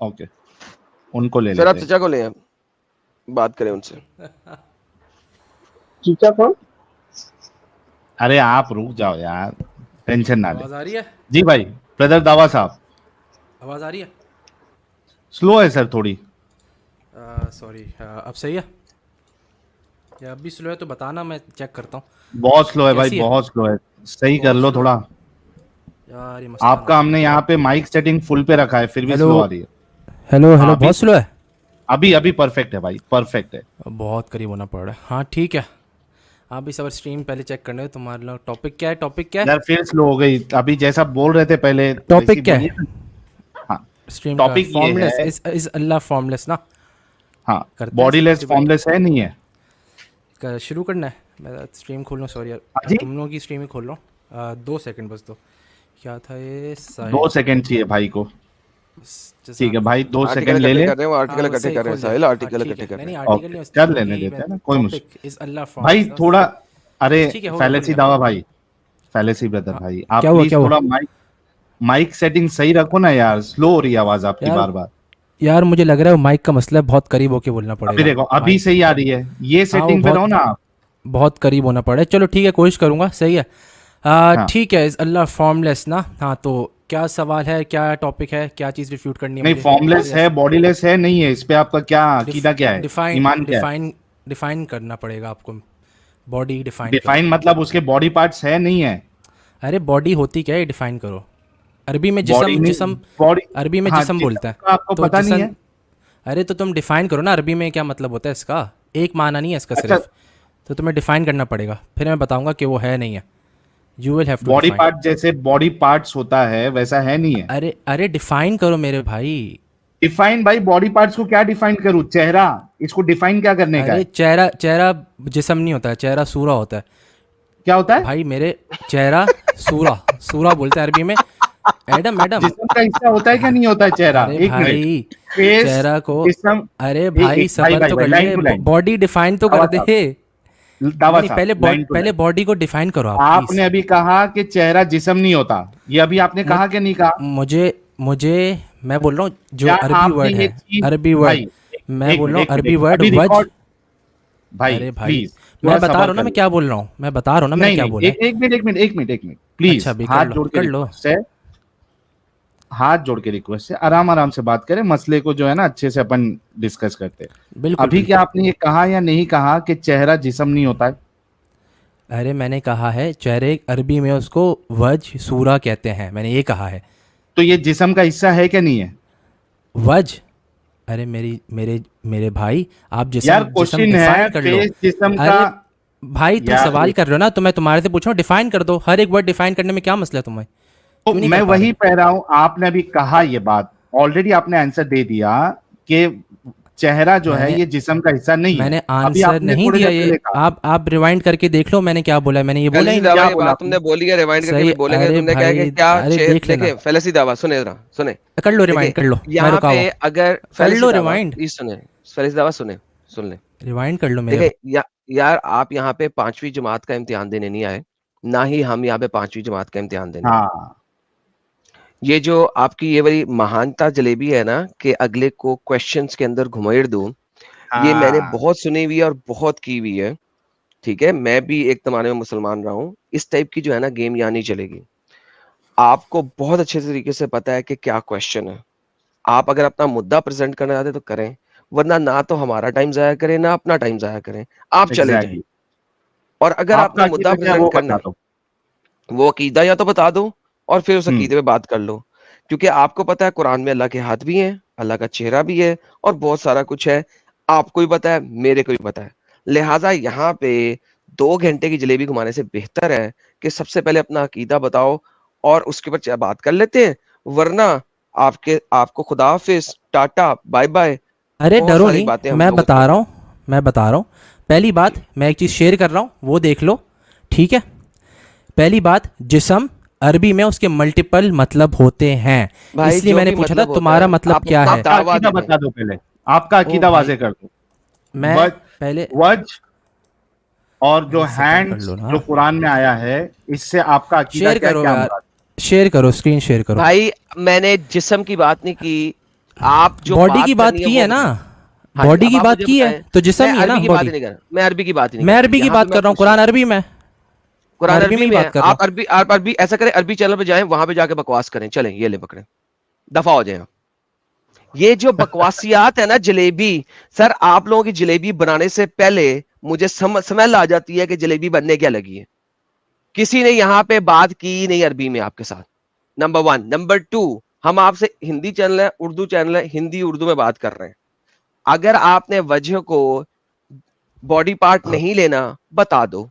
ओके, उनको ले सर आप लेते हैं। चचा को ले आए, बात करें उनसे। चीचा कौन? अरे आप रुक जाओ यार, टेंशन ना ले। आवाज आ रही है? जी भाई, ब्रदर दावा साहब, आवाज आ रही है? स्लो है सर थोड़ी। सॉरी, अब सही है या अब भी स्लो है? तो बताना, मैं चेक करता हूँ। बहुत स्लो है भाई, कैसी है? बहुत स्लो है, सही कर बहुत लो स्लो थोड़ा। यार ये मसला आपका हमने यहाँ पे माइक सेटिंग फुल पे रखा है, फिर भी हेलो स्लो आ रही है। हेलो हाँ, हेलो, अभी बहुत स्लो है। अभी अभी परफेक्ट है भाई, परफेक्ट है। बहुत करीब होना पड़ रहा है। हाँ ठीक है, आप भी सबर स्ट्रीम पहले चेक करने हो। तुम्हारा लोग टॉपिक क्या है? टॉपिक क्या है? यार फिर स्लो हो गई, अभी जैसा बोल रहे थे पहले टॉपिक वैसी क्या बोलिए है? ना। हाँ स्ट्रीम टॉपिक का ये फॉर्मलेस है, इज अल्लाह फॉर्मलेस ना? हाँ करते हैं बॉडीलेस debate। फॉर्मलेस है नहीं है? शुरू करना है? मैं स्ट्रीम खोल लूँ, सॉरी हाँ यार, जी? तुम लोगों की स्ट्रीम ही खोल रहा हूँ। 2 सेकंड बस। तो क्या था ये? 2 सेकंड चाहिए भाई को, ठीक है भाई, 2 आर्टिकल सेकंड ले इकट्ठे ले। कर रहे हैं, वो आर्टिकल हाँ इकट्ठे सही कर रहे खोल हैं दिया। साहिल, हाँ आर्टिकल ठीक इकट्ठे है, कर नहीं रहे नहीं हैं। आर्टिकल नहीं, ओके कर लेने क्योंकि देते हैं ना, कोई मुश्किल टॉपिक इज अल्लाह भाई फॉर्मलेस। थोड़ा। अरे ठीक है, हो गया, खुल फैलेसी गया। दावा भाई, फैलेसी ब्रदर हाँ, भाई, आप क्या हुआ, प्लीज क्या हुआ? थोड़ा माइक सेटिंग सही रखो ना यार, स्लो हो रही है आवाज आपकी यार बार बार। यार मुझे लग रहा है वो माइक का मसला है, बहुत करीब होके बोलना अभी पड़ेगा। देखो, अभी माइक सही आ रही है, ये हाँ, वो सेटिंग पे रहो बहुत ना आप। बहुत करीब होना पड़ा है। चलो ठीक है, कोशिश करूँगा। सही है। हाँ ठीक है, इज अल्लाह फॉर्मलेस ना? हाँ तो क्या सवाल है, क्या टॉपिक है, क्या चीज़ रिफ्यूट करनी है नहीं, मुझे? फॉर्मलेस है, बॉडीलेस है, नहीं है, इस पे आपका क्या अकीदा क्या है, ईमान क्या है? डिफाइन करना पड़ेगा आपको। बॉडी डिफाइन डिफाइन मतलब उसके बॉडी पार्ट्स है नहीं है? अरे बॉडी होती क्या है, डिफाइन करो। अरबी में बॉडी जिसम नहीं, जिसम बॉडी अरबी में हाँ, जिसम बोलता है, का आपको तो पता नहीं जिसम। है? अरे तो तुम डिफाइन करो ना, अरबी में क्या मतलब होता है इसका? एक माना नहीं है इसका अच्छा। सिर्फ, तो तुम्हें डिफाइन करना पड़ेगा, फिर मैं बताऊंगा कि वो है नहीं है। You will have to body define. Part जैसे बॉडी पार्ट्स होता है वैसा है नहीं है? अरे अरे डिफाइन करो मेरे भाई। डिफाइन भाई, बॉडी पार्ट्स को क्या डिफाइन करूं? चेहरा, इसको डिफाइन क्या करने का अरे है? चेहरा जिसम नहीं होता है, चेहरा सूरा होता है क्या होता है? भाई मेरे। चेहरा सूरा बोलते हैं अरबी में। मैडम जिस्म का हिस्सा होता है क्या नहीं होता है चेहरा? अरे एक मिनट, भाई फेस, चेहरा को, जिस्म। अरे भाई सबर तो कर लाइन टू ले, लाइन, बॉडी डिफाइन तो कर दे। दावा नहीं, साहब, पहले बॉडी को डिफाइन करो आप आपने प्लीज। अभी कहा कि चेहरा जिस्म नहीं होता, ये अभी आपने कहा कि नहीं कहा? मुझे मैं बोल रहा हूँ जो क्या अरबी आपने वर्ड ये है, चीज- अरबी भाई, वर्ड, मैं एक बोल मिनट, रहा हूँ एक मिनट, अरबी वर्ड अभी वज। रिकॉर्ड- भाई अरे भाई प्लीज, मैं बता रहा हूँ ना, मैं क्या बोल रहा हूँ, मैं बता रहा हूँ ना मैंने क्या नहीं, बोला है। एक मिनट प्लीज, अच्छा, अभी हाथ कर लो, जोड़ के कर लो। रिक्वेस्ट है, हाथ जोड़ के रिक्वेस्ट है, आराम से बात करें, मसले को जो है ना अच्छे से अपन डिस्कस करते हैं। बिल्कुल अभी क्या आपने ये कहा या नहीं कहा कि चेहरा जिस्म नहीं होता है? अरे मैंने कहा है चेहरे, अरबी में उसको वज सूरा कहते हैं, मैंने ये कहा है। तो ये जिस्म का हिस्सा है क्या नहीं है? वज, अरे मेरे भाई, आप जिसम यार जिसम क्वेश्चन है, डिफाइन कर लो। फेस जिस्म अरे का। भाई तुम यार सवाल कर रहे हो ना, तो मैं तुम्हारे से पूछ रहा हूँ, डिफाइन कर दो। हर एक वर्ड डिफाइन करने में क्या मसला है तुम्हें? तो क्यों नहीं मैं कर पा वही रहे? कह रहा हूं, आपने अभी कहा ये बात, ऑलरेडी आपने आंसर दे दिया कि चेहरा जो है मैंने- ये जिस्म का हिस्सा नहीं है। मैंने अभी आंसर आपने नहीं थोड़ी दिया देर ये, पहले कहा। आप रिवाइंड करके देख लो मैंने क्या बोला है, मैंने ये बोला ही फैलेसी नहीं। दावा क्या ये बोला बात आपने? तुमने बोली है, रिवाइंड करके सही, भी बोलेंगे। अरे तुमने क्या है भाई, कि क्या अरे देख लेना। देखिए फैलेसी दावा सुने जरा, सुने कर लो रिवाइंड, कर लो, मैं यहाँ रुका पे हुआ। अगर कर फैलेसी लो दावा रिवाइंड, प्लीज सुने, फैलेसी दावा सुन ले। रिवाइंड कर लो मेरे। देखिए यार आप यहाँ पे 5वीं जमात का इम्तिहान देने नहीं आए, ना ही हम यहाँ पे 5वीं जमात का इम्तिहान देने आए। हाँ ये जो आपकी ये वाली महानता जलेबी है ना कि अगले को क्वेश्चंस के अंदर घुमेड़ दूं, ये मैंने हाँ बहुत सुनी हुई है और बहुत की हुई है। ठीक है, मैं भी एक जमाने में मुसलमान रहा हूँ। इस टाइप की जो है ना गेम यहाँ नहीं चलेगी। आपको बहुत अच्छे तरीके से पता है कि क्या क्वेश्चन है। आप अगर अपना मुद्दा प्रेजेंट करना चाहते तो करें, वरना ना तो हमारा टाइम जाया करें ना अपना टाइम जाया करें, आप चले जाएं। एग्जैक्टली। और अगर आपका अपना मुद्दा अकीदा क्या है वो प्रेजेंट करना बता है, दो। वो अकीदा या तो बता दो और फिर उस हम्म। अकीदे पे बात कर लो। क्योंकि आपको पता है कुरान में अल्लाह के हाथ भी हैं, अल्लाह का चेहरा भी है और बहुत सारा कुछ है। आपको भी पता है, मेरे को भी पता है। लिहाजा यहाँ पे 2 घंटे की जलेबी घुमाने से बेहतर है कि सबसे पहले अपना अकीदा बताओ और उसके ऊपर बात कर लेते हैं। वरना आपको खुदा हाफिज, टाटा, बाय बाय, अरे बहुत डरो सारी नहीं, बातें हम मैं लोग बता रहा हूँ, मैं बता रहा हूँ। पहली बात, मैं एक चीज़ शेयर कर रहा हूँ, वो देख लो, ठीक है। पहली बात, जिस्म अरबी में उसके मल्टीपल मतलब होते हैं, भाई इसलिए जो मैंने भी पूछा मतलब था होता तुम्हारा है, मतलब आप क्या अपना है। आपका दावा अकीदा दे बता दें। दो पहले, आपका अकीदा भाई, वाजे कर दो। मैं वज पहले वज और जो पहले सबर कर हैंड्स लो ना। जो कुरान में आया है, इससे आपका अकीदा शेयर क्या करो क्या यार, मुराद? शेयर करो, स्क्रीन शेयर करो। भाई मैंने जिस्म की बात नहीं की, आप जो बॉडी बात की बात करनी की वो है ना, बताएं। हाँ जी, बॉडी अब की आप बात मुझे की है बताएं। तो जिस्म मैं ही है ना अरबी की बात बॉडी। नहीं कर रहा, मैं अरबी की बात नहीं मैं कर रहा। अरबी की यहाँ पे बात मैं कर रहा हूँ, पूछ रहा कुरान हूँ, अरबी में, कुरान मैं अरबी में अरबी ही में बात है। कर रहा हूँ। आप अरबी ऐसा करें, अरबी चैनल पे जाएं, वहां पे जाके बकवास करें। चलें, ये ले पकड़े, दफा हो जाए। ये जो बकवासियात है ना जलेबी, सर आप लोगों की जलेबी बनाने से पहले मुझे स्मेल आ जाती है कि जलेबी बनने क्या लगी है। किसी ने यहाँ पे बात की नहीं अरबी में आपके साथ, नंबर 1। नंबर 2, हम आपसे हिंदी चैनल है, उर्दू चैनल है, हिंदी उर्दू में बात कर रहे हैं। अगर आपने वजह को बॉडी पार्ट नहीं लेना, बता दो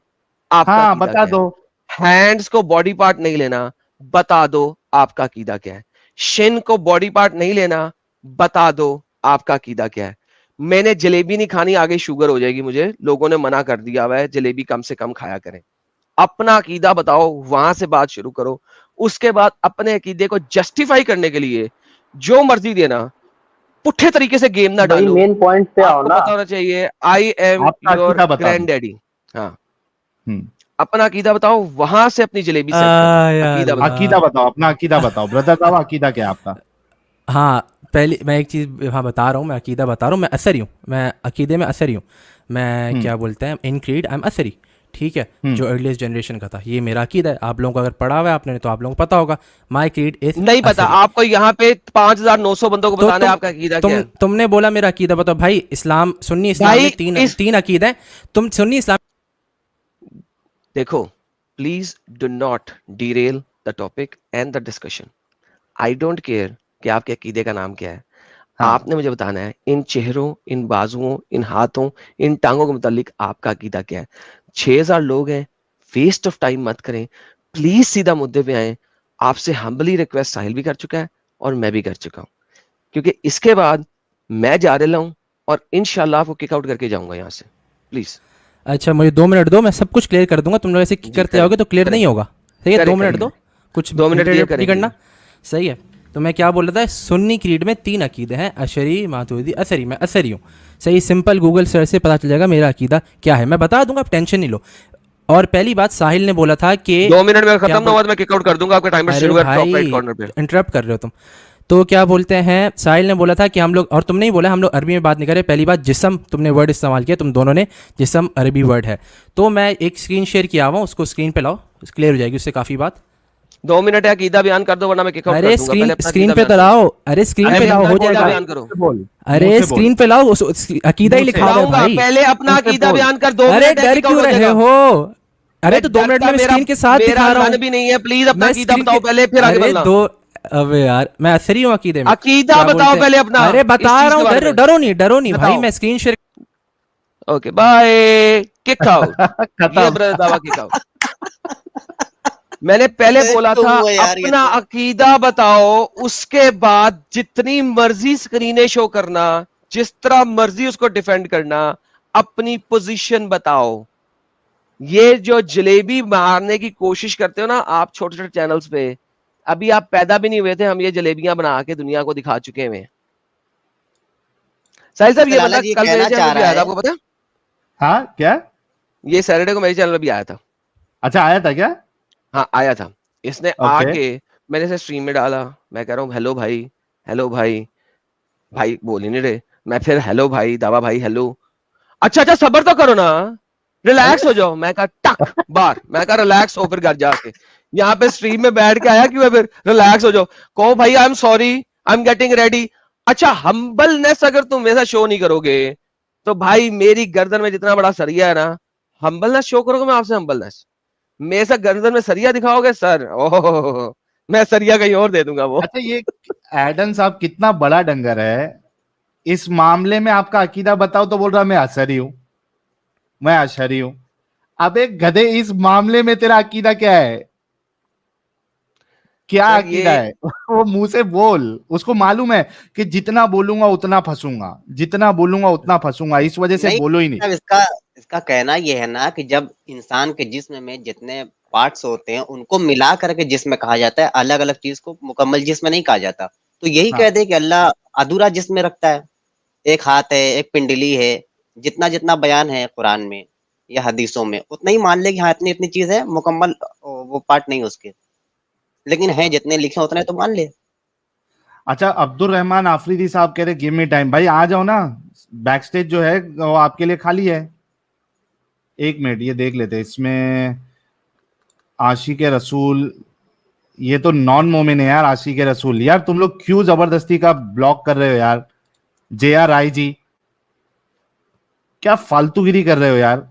आपका हाँ अकीदा बता क्या दो। है। हैंड्स को बॉडी पार्ट नहीं लेना, बता दो आपका अकीदा क्या है। शिन को बॉडी पार्ट नहीं लेना, बता दो आपका अकीदा क्या है। मैंने जलेबी नहीं खानी, आगे शुगर हो जाएगी मुझे, लोगों ने मना कर दिया हुआ है, जलेबी कम से कम खाया करें। अपना अकीदा बताओ, वहां से बात शुरू करो। उसके बाद अपने अकीदे को जस्टिफाई करने के लिए जो मर्जी देना, पुट्ठे तरीके से गेम ना भाई डालो। मेन पॉइंट पे आओ आपको ना। पता होना चाहिए आई एम आपका योर अकीदा बता दो। Grand daddy. हाँ, हम्म। अपना अकीदा बताओ, वहां से अपनी जलेबी सेट करो। यार अकीदा बताओ। अकीदा बताओ, अपना अकीदा बताओ ब्रदर साहब, अकीदा क्या है आपका? हाँ, पहले मैं एक चीज़ हाँ बता रहा हूँ, मैं अकीदा बता रहा हूँ, मैं असरी हूँ, मैं अकीदे में असरी हूँ। मैं क्या बोलते हैं, इन क्रीड आई एम असरी, ठीक है, जो अर्लीस्ट जनरेशन का था, ये मेरा अकीदा है। आप लोगों को अगर पढ़ा हुआ है आपने तो आप लोगों को पता होगा, माई क्रीड इज नहीं पता आपको, यहाँ पे 5,900 बंदों को तो बताना है आपका अकीदा क्या है। तुमने बोला मेरा अकीदा बताओ। भाई इस्लाम, सुन्नी इस्लाम भाई, में तीन अकीदे हैं। तुम सुन्नी इस्लाम देखो, please do not Daryl the topic and the discussion. I don't care कि आपके अकीदे का नाम क्या है। हाँ। आपने मुझे बताना है इन चेहरों, इन बाजुओं, इन हाथों, इन टांगों के मुतालिक आपका अकीदा क्या है। 6,000 लोग हैं, वेस्ट ऑफ टाइम मत करें, प्लीज सीधा मुद्दे पे आए। आपसे हम्बली रिक्वेस्ट साहिल भी कर चुका है और मैं भी कर चुका हूं, क्योंकि इसके बाद मैं जा रहा हूं और इंशाल्लाह आपको किक आउट करके जाऊंगा यहाँ से। प्लीज। अच्छा मुझे 2 मिनट दो, मैं सब कुछ क्लियर कर दूंगा। तुम लोग ऐसे जी, करते करें, जाओगे तो क्लियर करें, नहीं होगा। सही है, करें, 2 मिनट करें। दो, कुछ 2 मिनट क्लियर इंटरप्ट नहीं करेंगे। करना। सही है, तो मैं क्या बोल रहा था, सुन्नी क्रीड में 3 अकीदे हैं, अशरी, मातुरीदी, असरी। मैं असरी हूँ। सही, सिंपल गूगल सर्च से पता चल जाएगा मेरा अकीदा क्या है, मैं बता दूंगा, आप टेंशन नहीं लो। और पहली बात, साहिल ने बोला था कि 2 मिनट में खत्म ना हुआ तो मैं किक आउट कर दूंगा। आपका टाइमर अरे शुरू है टॉप भाई राइट कॉर्नर पे। इंटरप्ट कर रहे हो तुम। तो क्या बोलते हैं, साहिल ने बोला था कि हम लोग, और तुमने ही बोला हम लोग अरबी में बात नहीं कर रहे। पहली बात, जिस्म तुमने वर्ड इस्तेमाल किया, तुम दोनों ने, जिस्म अरबी वर्ड है। तो मैं एक स्क्रीन शेयर किया हुआ, उसको स्क्रीन पे लाओ, क्लियर हो जाएगी उससे काफ़ी बात। 2 मिनट है, अकीदा बयान कर दो वरना मैं किक आउट कर अरे दूंगा। पहले अपना स्क्रीन अकीदा पे तो बयान करो। लाओ, अरे स्क्रीन अरे पे लाओ, अपना हो अकीदा जाएगा। बयान करो। बोल, अरे मुझसे बोल। स्क्रीन पे लाओ, अकीदा ही लिखा हुआ है लाऊंगा, भाई। पहले अपना मुझसे अकीदा बोल। बयान कर। 2 अरे मिनट है, डर kick out क्यों हो रहे जाएगा। हो? अरे तो 2 मिनट में मैं मेरा- स्क्रीन के साथ मेरा दिखा रहा मन हूँ। भी नहीं है, प्लीज अपना मैं अकीदा screen बताओ के- पहले, फिर आगे अरे बढ़ना। दो, अबे यार मैं असरी हूँ अकीदे में। अकीदा क्या बताओ बोलते हैं? पहले अपना, अरे इस बता चीज रहा के हूँ, बारे में। डरो नहीं भाई, बताओ। मैं screen share. Okay bye, kick out. खत्म। ये ब्रदर दावा किक आउट। मैंने पहले बोला था अपना अकीदा बताओ, उसके बाद जितनी मर्जी स्क्रीनें शो करना, जिस तरह मर्जी उसको डिफेंड करना, अपनी पोजीशन बताओ। ये जो जलेबी मारने की कोशिश करते हो ना आप छोटे छोटे चैनल्स पे, अभी आप पैदा भी नहीं हुए थे, हम ये जलेबियां बना के दुनिया को दिखा चुके हैं। साहिल साहब, ये लाला बंदा जी कल मेरे कहना चैनल चाह पे भी रहा आया था, है, आपको पता है? हाँ क्या? ये सैटरडे को मेरे चैनल पे भी आया था। अच्छा आया था क्या? हाँ आया था। इसने ओके। आके मैंने इसे स्ट्रीम में डाला, मैं कह रहा हूँ हेलो भाई, हेलो भाई, भाई बोल ही नहीं रहे। मैं फिर हेलो भाई, दावा भाई हेलो, अच्छा अच्छा सबर तो करो ना, रिलैक्स हो जाओ। मैं कहा टक बार, मैं कहा रिलैक्स हो फिर घर जाके, यहाँ पे स्ट्रीम में बैठ के आया क्यों है फिर? रिलैक्स हो जाओ, कहो भाई I am sorry, I am getting ready. अच्छा हम्बलनेस अगर तुम वैसा शो नहीं करोगे तो भाई मेरी गर्दन में जितना बड़ा सरिया है ना, हम्बलनेस शो करोगे मैं आपसे हम्बलनेस, मेरे से गर्दन में सरिया दिखाओगे सर, ओह मैं सरिया कहीं और दे दूंगा वो। अच्छा ये एडन साहब कितना बड़ा डंगर है, इस मामले में आपका अकीदा बताओ तो बोल रहा मैं अशरी हूं, मैं अशरी हूं। अब एक गधे, इस मामले में तेरा अकीदा क्या है? क्या सर अकीदा ये है? वो मुंह से बोल, उसको मालूम है कि जितना बोलूंगा उतना फंसूंगा, जितना बोलूंगा उतना फंसूंगा, इस वजह से नहीं बोलो ही नहीं। मतलब इसका इसका कहना ये है ना कि जब इंसान के जिस्म में जितने पार्ट्स होते हैं उनको मिला करके जिस्म कहा जाता है, अलग अलग चीज को मुकम्मल जिस्म नहीं कहा जाता। तो यही हाँ। कह दे कि अल्लाह अधूरा जिस्म रखता है, एक हाथ है, एक पिंडली है, जितना जितना बयान है कुरान में या हदीसों में उतना ही मान ले कि हाँ इतनी इतनी चीज है, मुकम्मल वो पार्ट नहीं उसके, लेकिन है जितने लिखे उतने तो मान ले। अच्छा अब्दुल रहमान आफरीदी साहब कह रहे गिव मी टाइम, भाई आ जाओ ना, बैक स्टेज जो है वो आपके लिए खाली है। एक मिनट ये देख लेते हैं, इसमें आशिक रसूल, ये तो नॉन मोमिन है यार। आशिक रसूल यार, तुम लोग क्यों जबरदस्ती का ब्लॉक कर रहे हो यार? JR राय जी क्या फालतूगिरी कर रहे हो यार?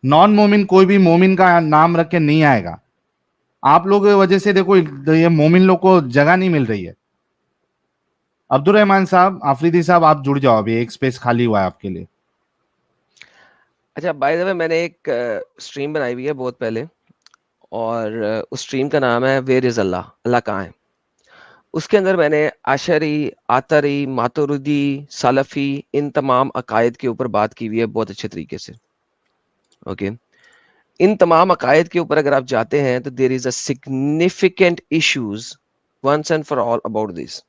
नॉन मोमिन कोई भी मोमिन का नाम रख के नहीं आएगा। आप लोगों की वजह से देखो ये मोमिन लोग को जगह नहीं मिल रही है। अब्दुल रहमान साहब, आफरीदी साहब आप जुड़ जाओ, अभी एक स्पेस खाली हुआ है आपके लिए। अच्छा बाय द वे मैंने एक स्ट्रीम बनाई हुई है बहुत पहले, और उस स्ट्रीम का नाम है वेयर इज अल्लाह, अल्लाह कहाँ है। उसके अंदर मैंने आशरी, आतरी, मातुरिदी, सलफी, इन तमाम अकायद के ऊपर बात की हुई है बहुत अच्छे तरीके से। ओके, इन तमाम अकायद के ऊपर अगर आप जाते हैं तो there is a significant issues once and for all about this.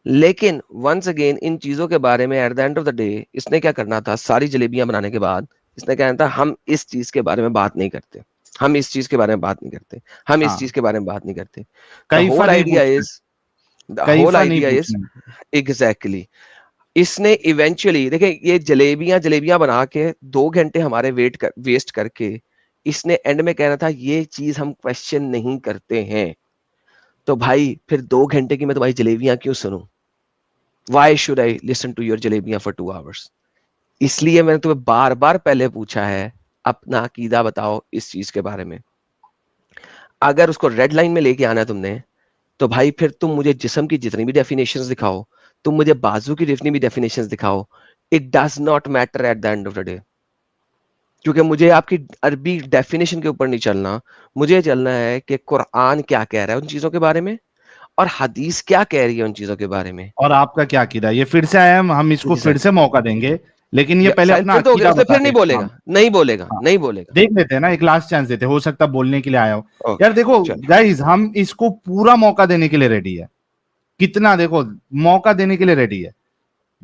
लेकिन वंस अगेन इन चीजों के बारे में at the end of the day इसने क्या करना था, सारी जलेबियां बनाने के बाद इसने कहना था हम इस चीज के बारे में बात नहीं करते, हम इस चीज के बारे में बात नहीं करते, हम इस हाँ, चीज के बारे में बात नहीं करते। द कैफा होल नहीं आइडिया पूछना, इज, द होल कैफा नहीं आइडिया इज पूछना। एग्जैक्टली, इसने इवेंचुअली देखिए ये जलेबियां जलेबियां बना के 2 घंटे हमारे वेस्ट करके इसने एंड में कहना था ये चीज हम क्वेश्चन नहीं करते हैं। तो भाई फिर 2 घंटे की मैं तुम्हारी जलेबियां क्यों सुनूं? Why should I listen to your जलेबियां for 2 hours? इसलिए मैंने तुम्हें बार बार पहले पूछा है अपना अकीदा बताओ इस चीज के बारे में। अगर उसको रेड लाइन में लेके आना है तुमने, तो भाई फिर तुम मुझे जिस्म की जितनी भी डेफिनेशंस दिखाओ, तुम मुझे बाजू की जितनी भी डेफिनेशंस दिखाओ, it does not matter at the end of the day. क्योंकि मुझे आपकी अरबी डेफिनेशन के ऊपर नहीं चलना, मुझे चलना है कि कुरान क्या कह रहा है उन चीजों के बारे में और हदीस क्या कह रही है उन चीजों के बारे में। और आपका क्या अकीदा है? ये फिर से आया, हम इसको फिर से मौका देंगे, लेकिन ये पहले अपना फिर तो हो गया, अकीदा उससे बता फिर नहीं दे। बोलेगा, नहीं बोलेगा, हाँ, नहीं बोलेगा। देख लेते हैं ना, एक लास्ट चांस देते हैं, हो सकता है बोलने के लिए आया हो। ओके, यार देखो चलो गाइस, हम इसको पूरा मौका देने के लिए रेडी है, कितना देखो मौका देने के लिए रेडी है।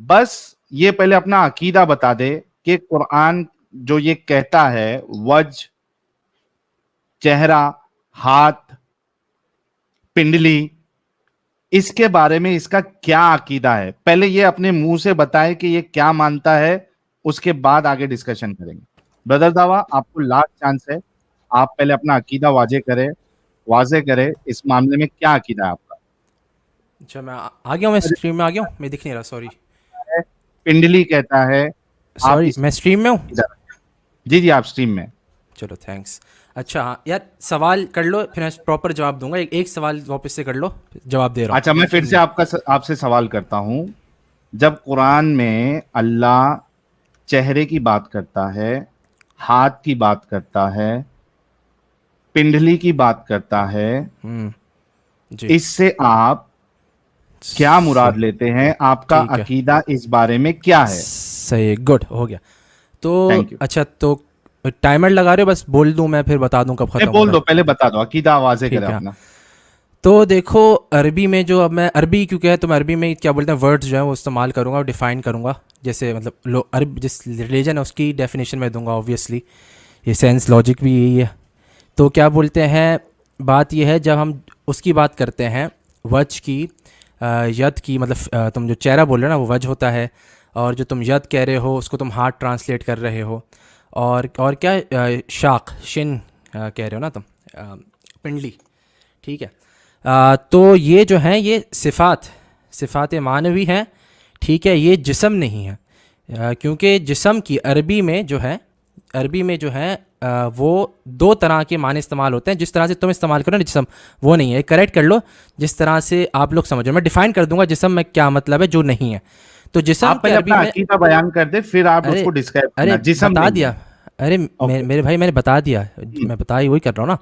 बस ये पहले अपना अकीदा बता दे कि कुरान जो ये कहता है वज, चेहरा, हाथ, पिंडली, इसके बारे में इसका क्या अकीदा है, पहले ये अपने मुंह से बताए कि ये क्या मानता है, उसके बाद आगे डिस्कशन करेंगे। ब्रदर दावा, आपको लास्ट चांस है, आप पहले अपना अकीदा वाजे करें इस मामले में क्या अकीदा है आपका? अच्छा मैं आ गया हूँ, मैं स्ट्रीम में आ गया हूँ, मैं दिख नहीं रहा, सॉरी पिंडली कहता है, आप सॉरी, इस मैं स्ट्रीम में हूँ। जी आप स्ट्रीम में। चलो थैंक्स। अच्छा हाँ यार, सवाल कर लो फिर मैं प्रॉपर जवाब दूंगा। एक सवाल वापस से कर लो, जवाब दे रहा हूँ। अच्छा मैं फिर से आपसे सवाल करता हूं, जब कुरान में अल्लाह चेहरे की बात करता है, हाथ की बात करता है, पिंडली की बात करता है, जी इससे आप क्या मुराद लेते हैं, आपका ठीक है। अकीदा इस बारे में क्या है? सही, गुड, हो गया। तो Thank you. अच्छा, तो टाइमर लगा रहे हो, बस बोल दूं मैं, फिर बता दूं कब नहीं, खत्म बोल होगा। दो, पहले बता दो, अकीदा आवाज़ें ठीक करें है। अपना। तो देखो, अरबी में जो, अब मैं अरबी क्योंकि है तो मैं अरबी में क्या बोलते हैं वर्ड्स जो है वो इस्तेमाल करूँगा और डिफ़ाइन करूँगा। जैसे मतलब अरब जिस रिलीजन है उसकी डेफिनेशन में दूंगा, ऑब्वियसली ये सेंस लॉजिक भी यही है। तो क्या बोलते हैं, बात यह है जब हम उसकी बात करते हैं वज की, यद की, मतलब तुम जो चेहरा बोल रहे हो ना वो वज होता है, और जो तुम यद कह रहे हो उसको तुम हाथ ट्रांसलेट कर रहे हो, और क्या शाक शिन कह रहे हो ना तुम, पिंडली, ठीक है। तो ये जो हैं ये सिफ़ात मानवी हैं, ठीक है, ये जिस्म नहीं है, क्योंकि जिस्म की अरबी में जो है वो दो तरह के माने इस्तेमाल होते हैं। जिस तरह से तुम इस्तेमाल करो ना जिस्म, वो नहीं है, करेक्ट कर लो जिस तरह से आप लोग समझो। मैं डिफाइन कर दूंगा जिस्म में क्या मतलब है, जो नहीं है। तो जिस्म आप पहले अपना अकीदा बयान कर दे, फिर आप उसको डिस्क्राइब करना। जिस्म बता दिया, अरे मेरे भाई मैंने बता दिया, मैं बता ही वही कर रहा हूँ ना।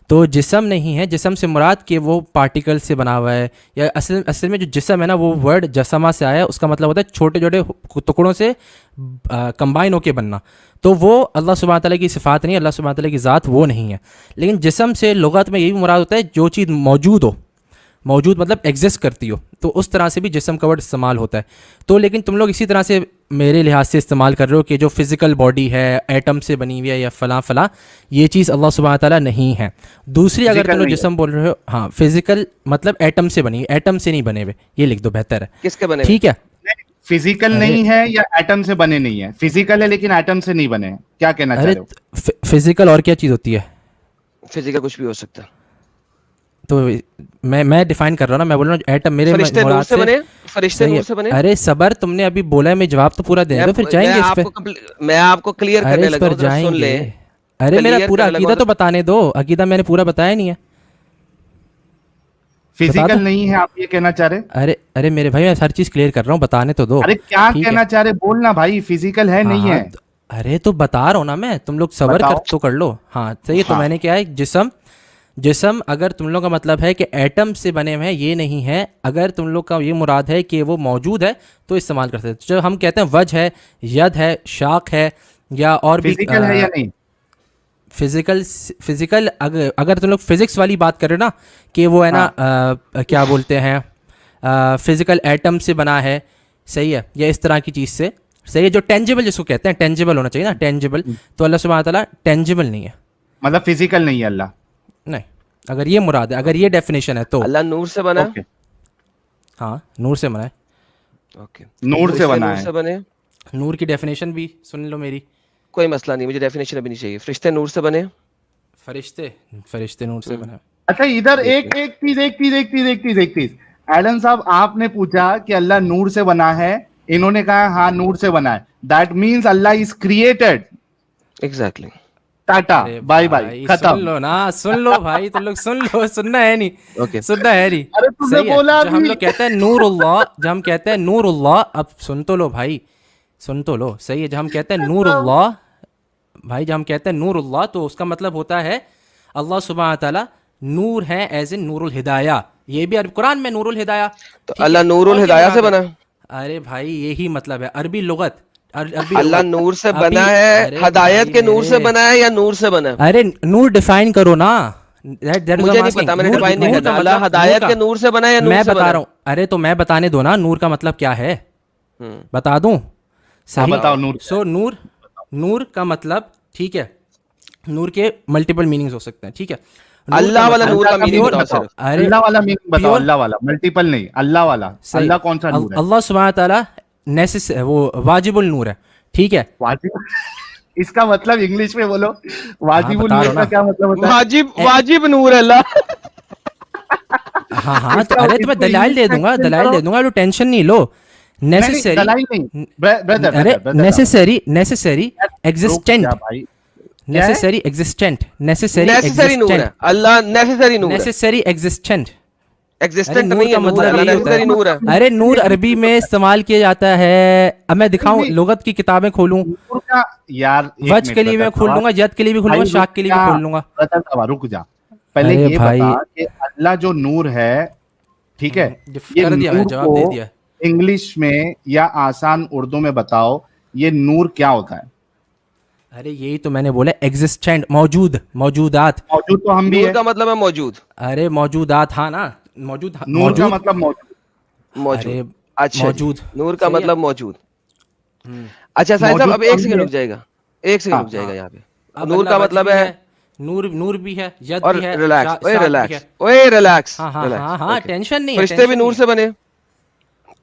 तो जिस्म नहीं है, जिस्म से मुराद के वो पार्टिकल से बना हुआ है, या असल में जो जिस्म है ना वो वर्ड जसमा से आया है, उसका मतलब होता है छोटे छोटे टुकड़ों से कंबाइन होके बनना। तो वो अल्लाह सुब्हानहू तआला की सिफ़ात नहीं है, अल्लाह सुब्हानहू तआला की ज़ात वो नहीं है। लेकिन जिस्म से लुगत में यही मुराद होता है जो चीज़ मौजूद हो, मौजूद मतलब एग्जिस्ट करती हो, तो उस तरह से भी जिस्म का वर्ड इस्तेमाल होता है। तो लेकिन तुम लोग इसी तरह से मेरे लिहाज से इस्तेमाल कर रहे हो कि जो फिज़िकल बॉडी है एटम से बनी हुई है या फ़लाँ फ़लाँ, ये चीज़ अल्लाह सुब्हानहू तआला नहीं है। दूसरी अगर तुम लोग जिस्म बोल रहे हो, हाँ फिज़िकल मतलब एटम से बनी, एटम से नहीं बने हुए, ये लिख दो बेहतर है। किसके बने? ठीक है, फिजिकल नहीं है या एटम से बने नहीं है, फिजिकल है लेकिन एटम से नहीं बने हैं, क्या कहना चाह रहे हो? फिजिकल और क्या चीज़ होती है? फिजिकल कुछ भी हो सकता है। तो मैं डिफाइन कर रहा हूँ ना, मैं बोल रहा हूँ एटम मेरे फरिश्ते नूर से बने, फरिश्ते नूर से बने। अरे सबर, तुमने अभी बोला है, मैं जवाब तो पूरा दे दो, फिर जाएंगे इस पे। मैं आपको क्लियर करने लगा हूं, जरा सुन ले। अरे मेरा पूरा अकीदा तो बताने दो, अकीदा मैंने पूरा बताया नहीं है। फिजिकल नहीं है आप ये कहना चाह रहे? अरे मेरे भाई मैं हर चीज क्लियर कर रहा हूँ, बताने तो दो। अरे क्या कहना चाह रहे, बोलना भाई, फिजिकल है नहीं है? अरे तो बता रहा हूँ ना मैं, तुम लोग सबर कर लो। हाँ सही है। तो मैंने क्या है, जिस्म अगर तुम लोग का मतलब है कि एटम से बने हुए हैं, ये नहीं है। अगर तुम लोग का ये मुराद है कि वो मौजूद है तो इस्तेमाल करते हैं। जो हम कहते हैं वज है, यद है, शाक है, या और भी फिजिकल है या नहीं? फिजिकल अगर तुम लोग फिजिक्स वाली बात कर रहे हो ना कि वो है ना क्या बोलते हैं फिजिकल एटम से बना है, सही है, या इस तरह की चीज़ से, सही है। जो टेंजिबल जिसको कहते हैं, टेंजिबल होना चाहिए ना, टेंजिबल। तो अल्लाह सुब्हानहू तआला टेंजिबल नहीं है, मतलब फिजिकल नहीं है अल्लाह नहीं। अगर ये मुराद है, अगर ये डेफिनेशन है तो अल्लाह नूर से बना। हाँ नूर से बना है। ओके, नूर से बना है। बने। नूर की डेफिनेशन भी सुन लो मेरी। कोई मसला नहीं, मुझे डेफिनेशन अभी नहीं चाहिए। फरिश्ते नूर से बने, फरिश्ते नूर से बने। अच्छा इधर एक चीज एडम साहब, आपने पूछा कि अल्लाह नूर से बना है, इन्होंने कहा हाँ नूर से बना है, that means Allah is created. Exactly. Tata bye bye, खत्म। सुन लो भाई, तुम लोग सुन लो, सुनना है नहीं। ओके, सुनना है नहीं। अरे तुमने बोला जब हम लोग कहते हैं नूरुल्लाह, जब हम कहते हैं नूरुल्लाह, अब सुन तो लो भाई, सुन तो लो, सही है। जब हम कहते हैं नूरुल्लाह भाई, जब हम कहते हैं नूरुल्लाह तो उसका मतलब होता है अल्लाह सुब्हानहू तआला नूर है, एज इन नूरुल हिदाया। ये भी कुरान में नूरुल हिदाया, तो अल्लाह नूरुल हिदाया से बना। अरे भाई यही मतलब है अरबी लुगत। अल्लाह नूर से बना है, हिदायत के नूर से बना है या नूर से बना है? अरे नूर डिफाइन करो ना, मुझे नहीं पता, मैंने डिफाइन नहीं करना। अल्लाह हिदायत के नूर से बना है या नूर से बना? मैं बता रहा हूँ। अरे तो मैं बताने दो ना, नूर का मतलब क्या है बता दूं? सही बताओ। नूर सो नूर का मतलब, ठीक है, नूर के मल्टीपल मीनिंग्स हो सकते हैं, ठीक है। अल्लाह वाला नूर का मीनिंग बताओ। अल्लाह वाला मीनिंग बताओ, अल्लाह वाला, मल्टीपल नहीं, अल्लाह वाला। अल्लाह कौन सा नूर है? अल्लाह सुब्हानहू तआला वो वाजिबुल नूर है, ठीक है। वाजिब, इसका मतलब इंग्लिश में बोलो, वाजिबुल नूर का क्या मतलब होता है? वाजिब नूर अल्लाह। हाँ तो अरे तुम्हें दलाइल दे दूंगा, तो टेंशन नहीं लो। Necessary existent, necessary existent, necessary नूर है अल्लाह, नेसेसरी नूर है, नेसेसरी एग्जिस्टेंट। एग्जिस्टेंट नहीं है, नेसेसरी नूर है। अरे नूर अरबी में इस्तेमाल किया जाता है। अब मैं दिखाऊं, लुगत की किताबें खोलूं यार, वज के लिए मैं खोल लूंगा, यद के लिए भी खोलूंगा, शाक के लिए भी खोल लूंगा। रुक जा, पहले ये बता कि अल्लाह जो नूर है ठीक है, कर ये दिया, मैंने नूर जवाब दे को दिया। इंग्लिश में या आसान उर्दू में बताओ, ये नूर क्या होता है? अरे यही तो मैंने बोला, एग्जिस्टेंट, मौजूद, मौजूदात। मौजूद तो हम भी नूर है। का मतलब है मौजूद। अरे मौजूदात, हाँ ना, मौजूद, नूर का मौजूद। मतलब मौजूद। मौजूद, अरे अच्छा जी, मौजूद, नूर का सही है। मतलब मौजूद। हम्म। अच्छा साहिब साहब, मौजूद अब तो एक हम सेकंड भी रुक है। जाएगा, एक सेकंड हाँ रुक जाएगा हाँ, यहाँ पे। अब नूर अल्लाह का वज मतलब भी है, है, नूर, नूर भी है, यद और भी है, रिलैक्स, ओए शाद भी रिलैक्स, है। ओए रिलैक्स, हाँ हाँ हाँ हाँ, ओके। टेंशन नहीं है, फरिश्ते भी टेंशन नूर नहीं से है। बने,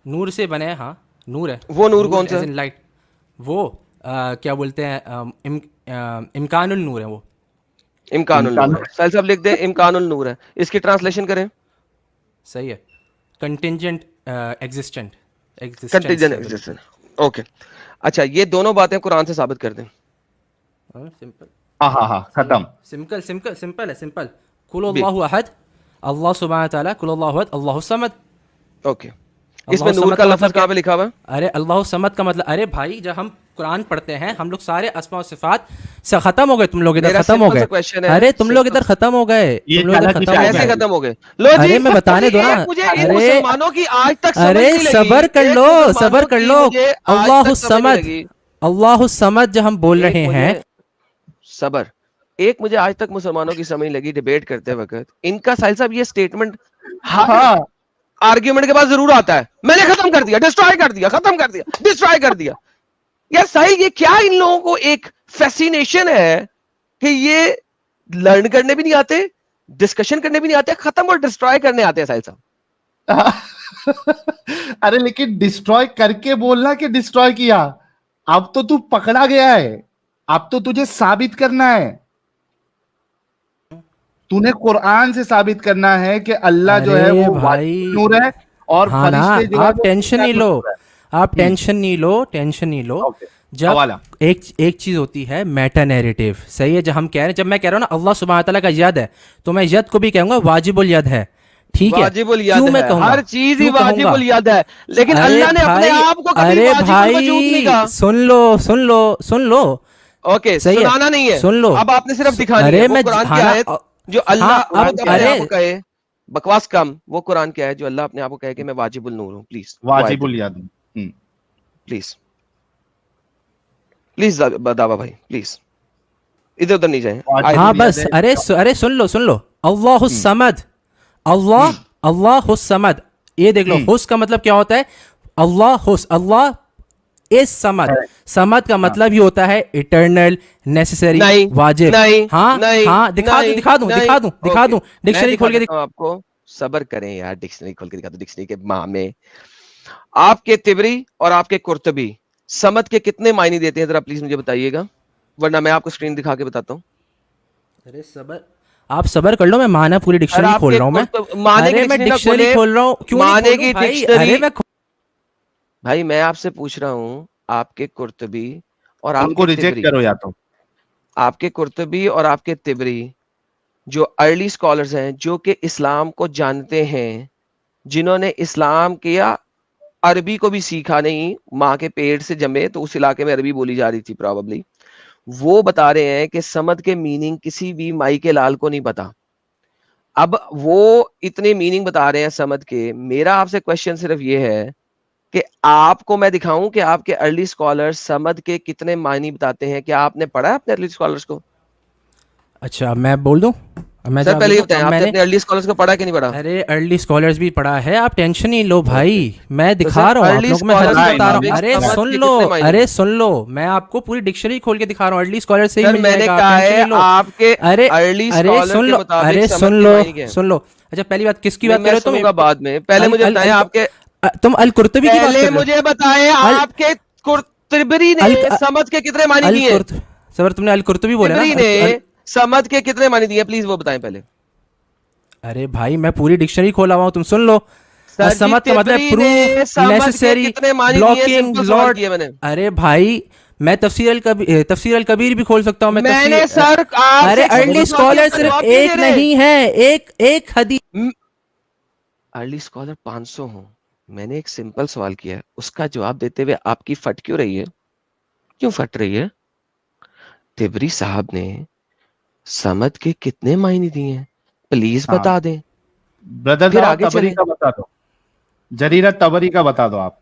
नूर से बने हैं, हाँ, नूर है। वो नूर कौन सा एज है? इन लाइट, वो क्या बोलते हैं, इम्कानुल नूर है वो। इम्कानुल इम्कान। नूर है, साहिब साहब लिख दें इम्कानुल नूर है, इसकी ट्रांसलेशन करें। सही है, कंटिजेंट एग्जिस्टेंट, एग्जिस्टेंस कंटीजेंट है बिल्कुल। Existence, okay. अच्छा, ये दोनों बातें कुरान से साबित कर दें। सिंपल, हाँ हाँ हाँ, सही है, खत्म। सिंपल सिंपल सिंपल है, सिंपल। कुल भी अल्लाहु अहद, अल्लाह सुब्हानहू व तआला, कुल अल्लाहु अहद, अल्लाहु समद। ओके, इसमें अल्लाह नूर समद का का लफ्ज मतलब क्या कहाँ है? पे लिखा हुआ है? अरे अल्लाह समद का मतलब, अरे भाई जब हम कुरान पढ़ते हैं हम लोग सारे अस्मा और सिफात से खत्म हो गए, तुम लोग इधर मेरा खत्म हो सिंपल सा गए। क्वेश्चन है, अरे तुम लोग सिंपल। इधर खत्म हो गए, ये तुम लोग इधर अलग ही खत्म हो टॉपिक कैसे गए। है। खत्म हो गए? लो जी, अरे मैं बताने दो ना। एक मुझे इन अरे मुसलमानों की आज तक समझ अरे नहीं लगी, सबर कर एक लो, मुसलमानों सबर कर की लो। मुझे आज अल्लाह तक समझ नहीं समद, लगी। अल्लाह समद जब हम बोल एक रहे मुझे हैं, सबर, एक मुझे आज तक मुसलमानों की समझ नहीं लगी डिबेट करते वक्त, इनका साहिल साहब ये स्टेटमेंट हर हाँ, आर्ग्यूमेंट के बाद जरूर आता है, मैंने खत्म कर दिया, डिस्ट्रॉय कर दिया, खत्म कर दिया, डिस्ट्रॉय कर दिया। यार साहिल, ये क्या इन लोगों को एक फैसिनेशन है कि ये लर्न करने भी नहीं आते, डिस्कशन करने भी नहीं आते, खत्म और डिस्ट्रॉय करने आते हैं साहिल साहब। अरे लेकिन डिस्ट्रॉय करके बोलना कि डिस्ट्रॉय किया, अब तो तू पकड़ा गया है, अब तो तुझे साबित करना है, तूने कुरान से साबित करना है कि अल्लाह जो है अरे वो भाई, वाजिब नूर है और हाँ ना, फरिश्ते जो है आप वो टेंशन नहीं लो, नूर है। आप टेंशन नहीं लो, टेंशन नहीं लो। ओके, जब हवाला। एक चीज होती है मेटा नैरेटिव, सही है, जब हम कह रहे हैं, जब मैं कह रहा हूँ ना अल्लाह सुब्हानहू व तआला का यद है, तो मैं यद को भी कहूंगा वाजिबुल यद है, ठीक है? वाजिबुल यद क्यों मैं है, कहूंगा, हर चीज ही क्यों कहूंगा? वाजिबुल यद है, लेकिन अरे अल्लाह ने अपने भाई, आप को कभी अरे वाजिबुल वजूद नहीं भाई कहा। सुन लो, सुन लो, सुन लो, ओके, सही है, सुनाना नहीं है, सुन लो। अब आपने सिर्फ दिखानी अरे है। वो मैं कुरान की हाँ ना, आयत जो अल्लाह हाँ, अब खुद अपने अरे आप को कहे, बकवास कम, वो कुरान क्या है जो अल्लाह अपने आप को कहे कि मैं वाजिबुल नूर हूं? प्लीज वाजिबुल यद। प्लीज प्लीज दावा भाई, प्लीज इधर उधर नहीं जाए। हाँ बस, अरे सुन लो, सुन लो, अल्लाह समद, अल्लाह, अल्लाह समद, ये देख लो, हुस का मतलब क्या होता है? अल्लाह हुस, अल्लाह इस समद, समद का मतलब ये होता है इटर्नल, नेसेसरी, नहीं, वाजिब। नहीं, हाँ नहीं, हाँ, दिखा दूं, नहीं, दिखा दूं, नहीं, दिखा दूं, दिखा दूं, मैं डिक्शनरी खोल के दिखाता हूं आपको, सबर करें यार, डिक्शनरी खोल के दिखा दो। डिक्शनरी के माह में आपके तिबरी और आपके कुर्तबी समद के कितने मायने देते हैं, जरा प्लीज मुझे बताइएगा, वरना मैं आपको स्क्रीन दिखा के बताता हूँ। अरे सबर, आप सबर कर लो, मैं माना पूरी डिक्शनरी खोल रहा हूँ मैं। माने की अरे मैं डिक्शनरी ना डिक्शनरी खोले, खोल रहा हूँ, क्यों नहीं माने खोलूं की भाई? डिक्शनरी, अरे मैं भाई मैं आपसे पूछ रहा हूँ, आपके कुर्तबी और उनको आपके रिजेक्ट तिबरी, करो या तो। आपके कुर्तबी और आपके तिबरी जो अर्ली स्कॉलर्स हैं, जो कि इस्लाम को जानते हैं, जिन्होंने इस्लाम किया, अरबी को भी सीखा नहीं, माँ के पेट से जमे तो उस इलाके में अरबी बोली जा रही थी प्रॉबली, वो बता रहे हैं कि समद के मीनिंग किसी भी माई के लाल को नहीं पता। अब वो इतने मीनिंग बता रहे हैं समद के, मेरा आपसे क्वेश्चन सिर्फ ये है कि आपको मैं दिखाऊं कि आपके अर्ली स्कॉलर्स समद के कितने मायने बताते हैं? क्या आपने पढ़ा है अपने अर्ली स्कॉलर्स को? अच्छा मैं बोल दूं, मैं सर जवाब पहले दे ये दूं? बताएं, अब आपने मैंने, अपने अर्ली स्कॉलर्स को पढ़ा कि नहीं पढ़ा? अरे अर्ली स्कॉलर्स भी पढ़ा है, आप टेंशन नहीं लो भाई, मैं तो दिखा सर रहा हूँ आप अर्ली लोग को, मैं हर चीज स्कॉलर्स बता रहा हूँ। के अरे मुताबिक सुन समद के लो, कितने मायने अरे हैं? सुन लो, मैं आपको पूरी डिक्शनरी खोल के दिखा रहा हूँ, अर्ली स्कॉलर से ही सर मिल मैंने जाएगा, कहा आप टेंशन है नहीं लो। आपके अरे अर्ली अरे स्कॉलर सुन के लो, मुताबिक अरे समद सुन के लो, मायने क्या हैं? सुन लो। अच्छा पहली बात किसकी नहीं, बात कर मैं रहे हो तुम? सुनूंगा बाद में, पहले मुझे बताएं आपके, तुम अल कुर्तुबी की बात पहले कर रहे हो? मुझे बताएं अल आपके तिबरी अल ने समद के कितने मायने अल दिए? कुर्त सर तुमने अल कुर्तुबी बोले ना? तिबरी ने समद के कितने मायने दिए, प्लीज वो बताएं पहले। अरे भाई मैं पूरी डिक्शनरी खोला हुआ हूँ, तुम सुन लो। सर जी, समद का मतलब तिबरी ने प्रूफ, समद के नेसेसरी, कितने मायने दिए? ब्लॉकिंग, सिंपल सवाल लॉर्ड। किया मैंने। अरे भाई मैं तफसीर अल कबीर भी खोल सकता हूँ मैं, मैंने तफसीर। सर आपसे अरे एक सिंपल अर्ली सवाल किया, स्कॉलर इसका सिर्फ जवाब क्यों एक दे रहे? नहीं है, एक हदीस। अर्ली स्कॉलर 500 हो, मैंने एक सिंपल सवाल किया है, उसका जवाब देते हुए आपकी फट क्यों रही है? क्यों फट रही है? तिबरी साहब ने समद के कितने मायने दिए हैं, प्लीज हाँ। बता दें। ब्रदर फिर दावा आगे तबरी चले। का बता दो, जरीरत तबरी का बता दो आप।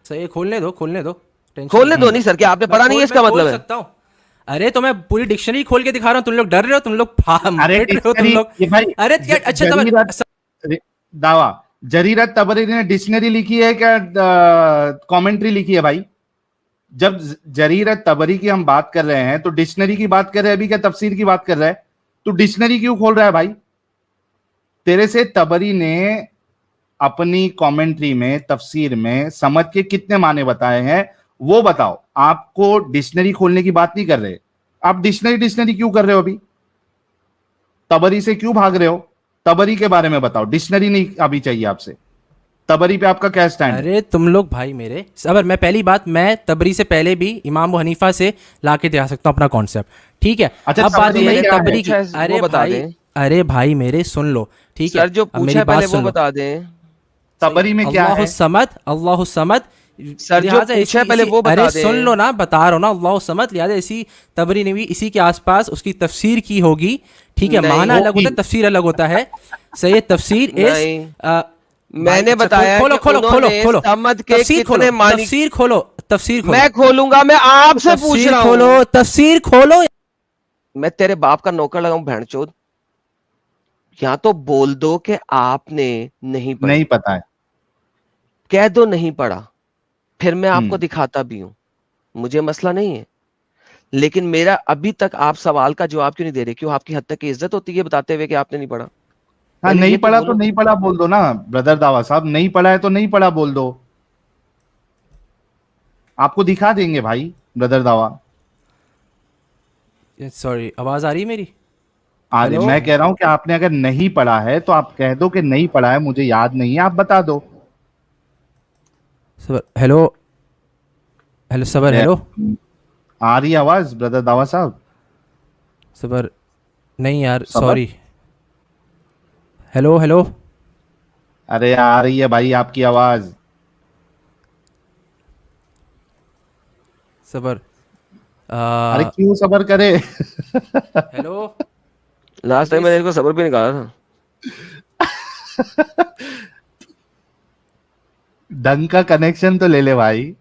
सही, खोलने दो टेंशन खोलने नहीं। दो नहीं सर, क्या आपने मैं पढ़ा नहीं है खोल इसका मैं खोल मतलब है? सकता हूँ। अरे तो मैं पूरी डिक्शनरी खोल के दिखा रहा हूँ, तुम लोग डर रहे हो, तुम लोग अरे पिट रहे हो तुम डिक्शनरी लोग। ये भाई अरे क्या अच्छा जरीरत दावा, जरीरत तबरी ने डिक्शनरी लिखी है क्या कमेंट्री लिखी है भाई? जब जरीरत तबरी की हम बात कर रहे हैं तो डिक्शनरी की बात कर रहे हैं अभी, क्या तफसीर की बात कर रहा है? तो डिक्शनरी क्यों खोल रहा है भाई? तेरे से तबरी ने अपनी कमेंट्री में तफसीर में समझ के कितने माने बताए हैं वो बताओ। आपको डिक्शनरी खोलने की बात नहीं कर रहे, आप डिक्शनरी क्यों कर रहे हो? अभी तबरी से क्यों भाग रहे हो? तबरी के बारे में बताओ, डिक्शनरी नहीं अभी चाहिए आपसे। तबरी पे आपका क्या स्टैंड है? अरे तुम लोग भाई मेरे सबर, मैं पहली बात, मैं तबरी से पहले भी इमाम अबू हनीफा से ला के दिखा सकता हूँ अपना कॉन्सेप्ट, ठीक है। अच्छा, अब बात तबरी ये में है क्या है? तबरी की, अच्छा, अरे वो बता भाई, दें। अरे भाई मेरे सुन लो, ठीक है। सर जो अब पूछा मेरी है बात पहले वो सुन लो। बता दें। तबरी में क्या है? अल्लाह समद, सर जो लिहाजा पूछा है इसी पहले इसी वो बता अरे दें। सुन लो ना, बता रहा हूँ ना, अल्लाह समद, लिहाजा इसी तबरी ने भी इसी के आसपास उसकी तफसीर की होगी, ठीक है। नहीं माना अलग होता है, होगी। तफसीर अलग होता है। सही, तफसीर नहीं, इस मैंने बताया खोलो कि खोलो खोलो उन्होंने खोलो समद के तफसीर खोलो, कितने मानी। तफसीर खोलो, तफसीर खोलो, मैं खोलूंगा, मैं आपसे पूछ तफसीर रहा खोलो, हूँ। तफसीर खोलो। मैं तेरे बाप का नौकर लगाऊं भैंचोद? या तो बोल दो कि आपने नहीं पढ़ी, नहीं पता है। कह दो नहीं पढ़ा, फिर मैं आपको हम्म। दिखाता भी हूं, मुझे मसला नहीं है। लेकिन मेरा अभी तक आप सवाल का जवाब क्यों नहीं दे रहे? क्यों आपकी हद तक की इज्जत होती है बताते हुए कि आपने नहीं पढ़ा? हाँ, पहले नहीं ये तो पढ़ा तो बोलो। नहीं पढ़ा बोल दो ना ब्रदर दावा साहब, नहीं पढ़ा है तो नहीं पढ़ा बोल दो, आपको दिखा देंगे भाई ब्रदर दावा। सॉरी, आवाज आ रही है मेरी? आ रही, हेलो मैं कह रहा हूं कि आपने अगर नहीं पढ़ा है तो आप कह दो कि नहीं पढ़ा है, मुझे याद नहीं है, आप बता दो। सबर, हेलो हेलो सबर, मैं- हेलो आ रही है आवाज ब्रदर दावा साहब? सबर, नहीं यार सबर? सॉरी, हेलो हेलो अरे आ रही है भाई आपकी आवाज। सबर, अरे क्यों सबर करे? हेलो लास्ट टाइम मैंने इनको सबर भी निकाला था। ढंग का कनेक्शन तो ले ले भाई।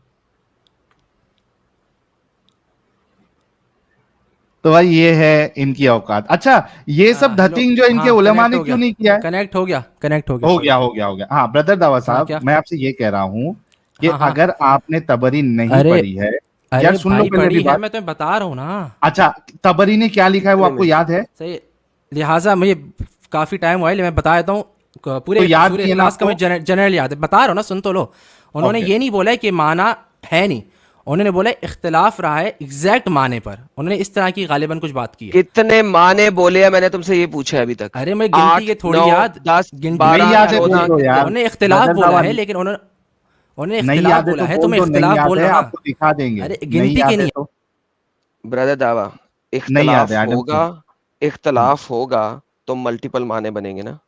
तो भाई ये है इनकी औकात। अच्छा, ये सब हेलो, धतिंग जो इनके हाँ उलेमा कनेक्ट ने हो क्यों गया, नहीं किया है? कनेक्ट हो गया, कनेक्ट हो गया, हो गया हो गया हो गया। हाँ ब्रदर दावा हाँ साहब, क्या, मैं आपसे ये कह रहा हूं कि हाँ हाँ, अगर आपने तबरी नहीं अरे पढ़ी है, यार अरे सुन लो भाई पहले पढ़ी भी है, बात। मैं तुम्हें बता रहा हूँ ना। अच्छा, तबरी ने क्या लिखा है वो कितने आपको में? याद है? सही, लिहाजा मुझे काफ़ी टाइम हुआ है, मैं बता देता हूँ। तो पूरे याद सूर्य नहीं है ना इखलास का आपको? मुझे जनरल याद है, बता रहा हूँ ना, सुन तो लो। उन्होंने ओके। ये नहीं बोला है कि माना है नहीं, उन्होंने बोला इख्तिलाफ रहा है एग्जैक्ट माने पर। उन्होंने इस तरह की गालिबन कुछ बात की है। कितने माने बोले हैं? मैंने तुमसे ये पूछा है अभी तक। अरे मैं गिनती 8, के थोड़ी 9, याद, 10, गिनती नहीं 12, नहीं याद याद है बोल 14 मुझे। दो कितने? यार उन्होंने इख्तिलाफ ब्रदर बोला दावा। है, लेकिन उन्होंने नहीं इख्तिलाफ याद है बोला तो है, तो बोल मैं दो, नहीं इख्तिलाफ याद बोल है रहा हूँ ना। आपको दिखा देंगे। अरे नहीं गिनती के याद है नहीं तो ब्रदर दावा, नहीं याद है, इख्तलाफ आई होगा, डोंट। इख्तलाफ होगा तो मल्टीपल माने बनेंगे ना।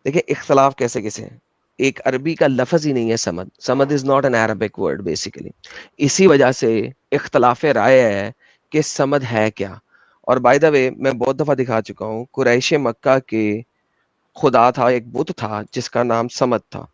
देखिए इख्तलाफ कैसे कैसे है, एक अरबी का लफ्ज ही नहीं है Samad. Samad is not an Arabic word basically. इसी वजह से इख्तलाफ राय है कि समद है क्या। और बाय द वे मैं बहुत दफा दिखा चुका हूँ, कुरैश मक्का के खुदा था, एक बुत था जिसका नाम समद था।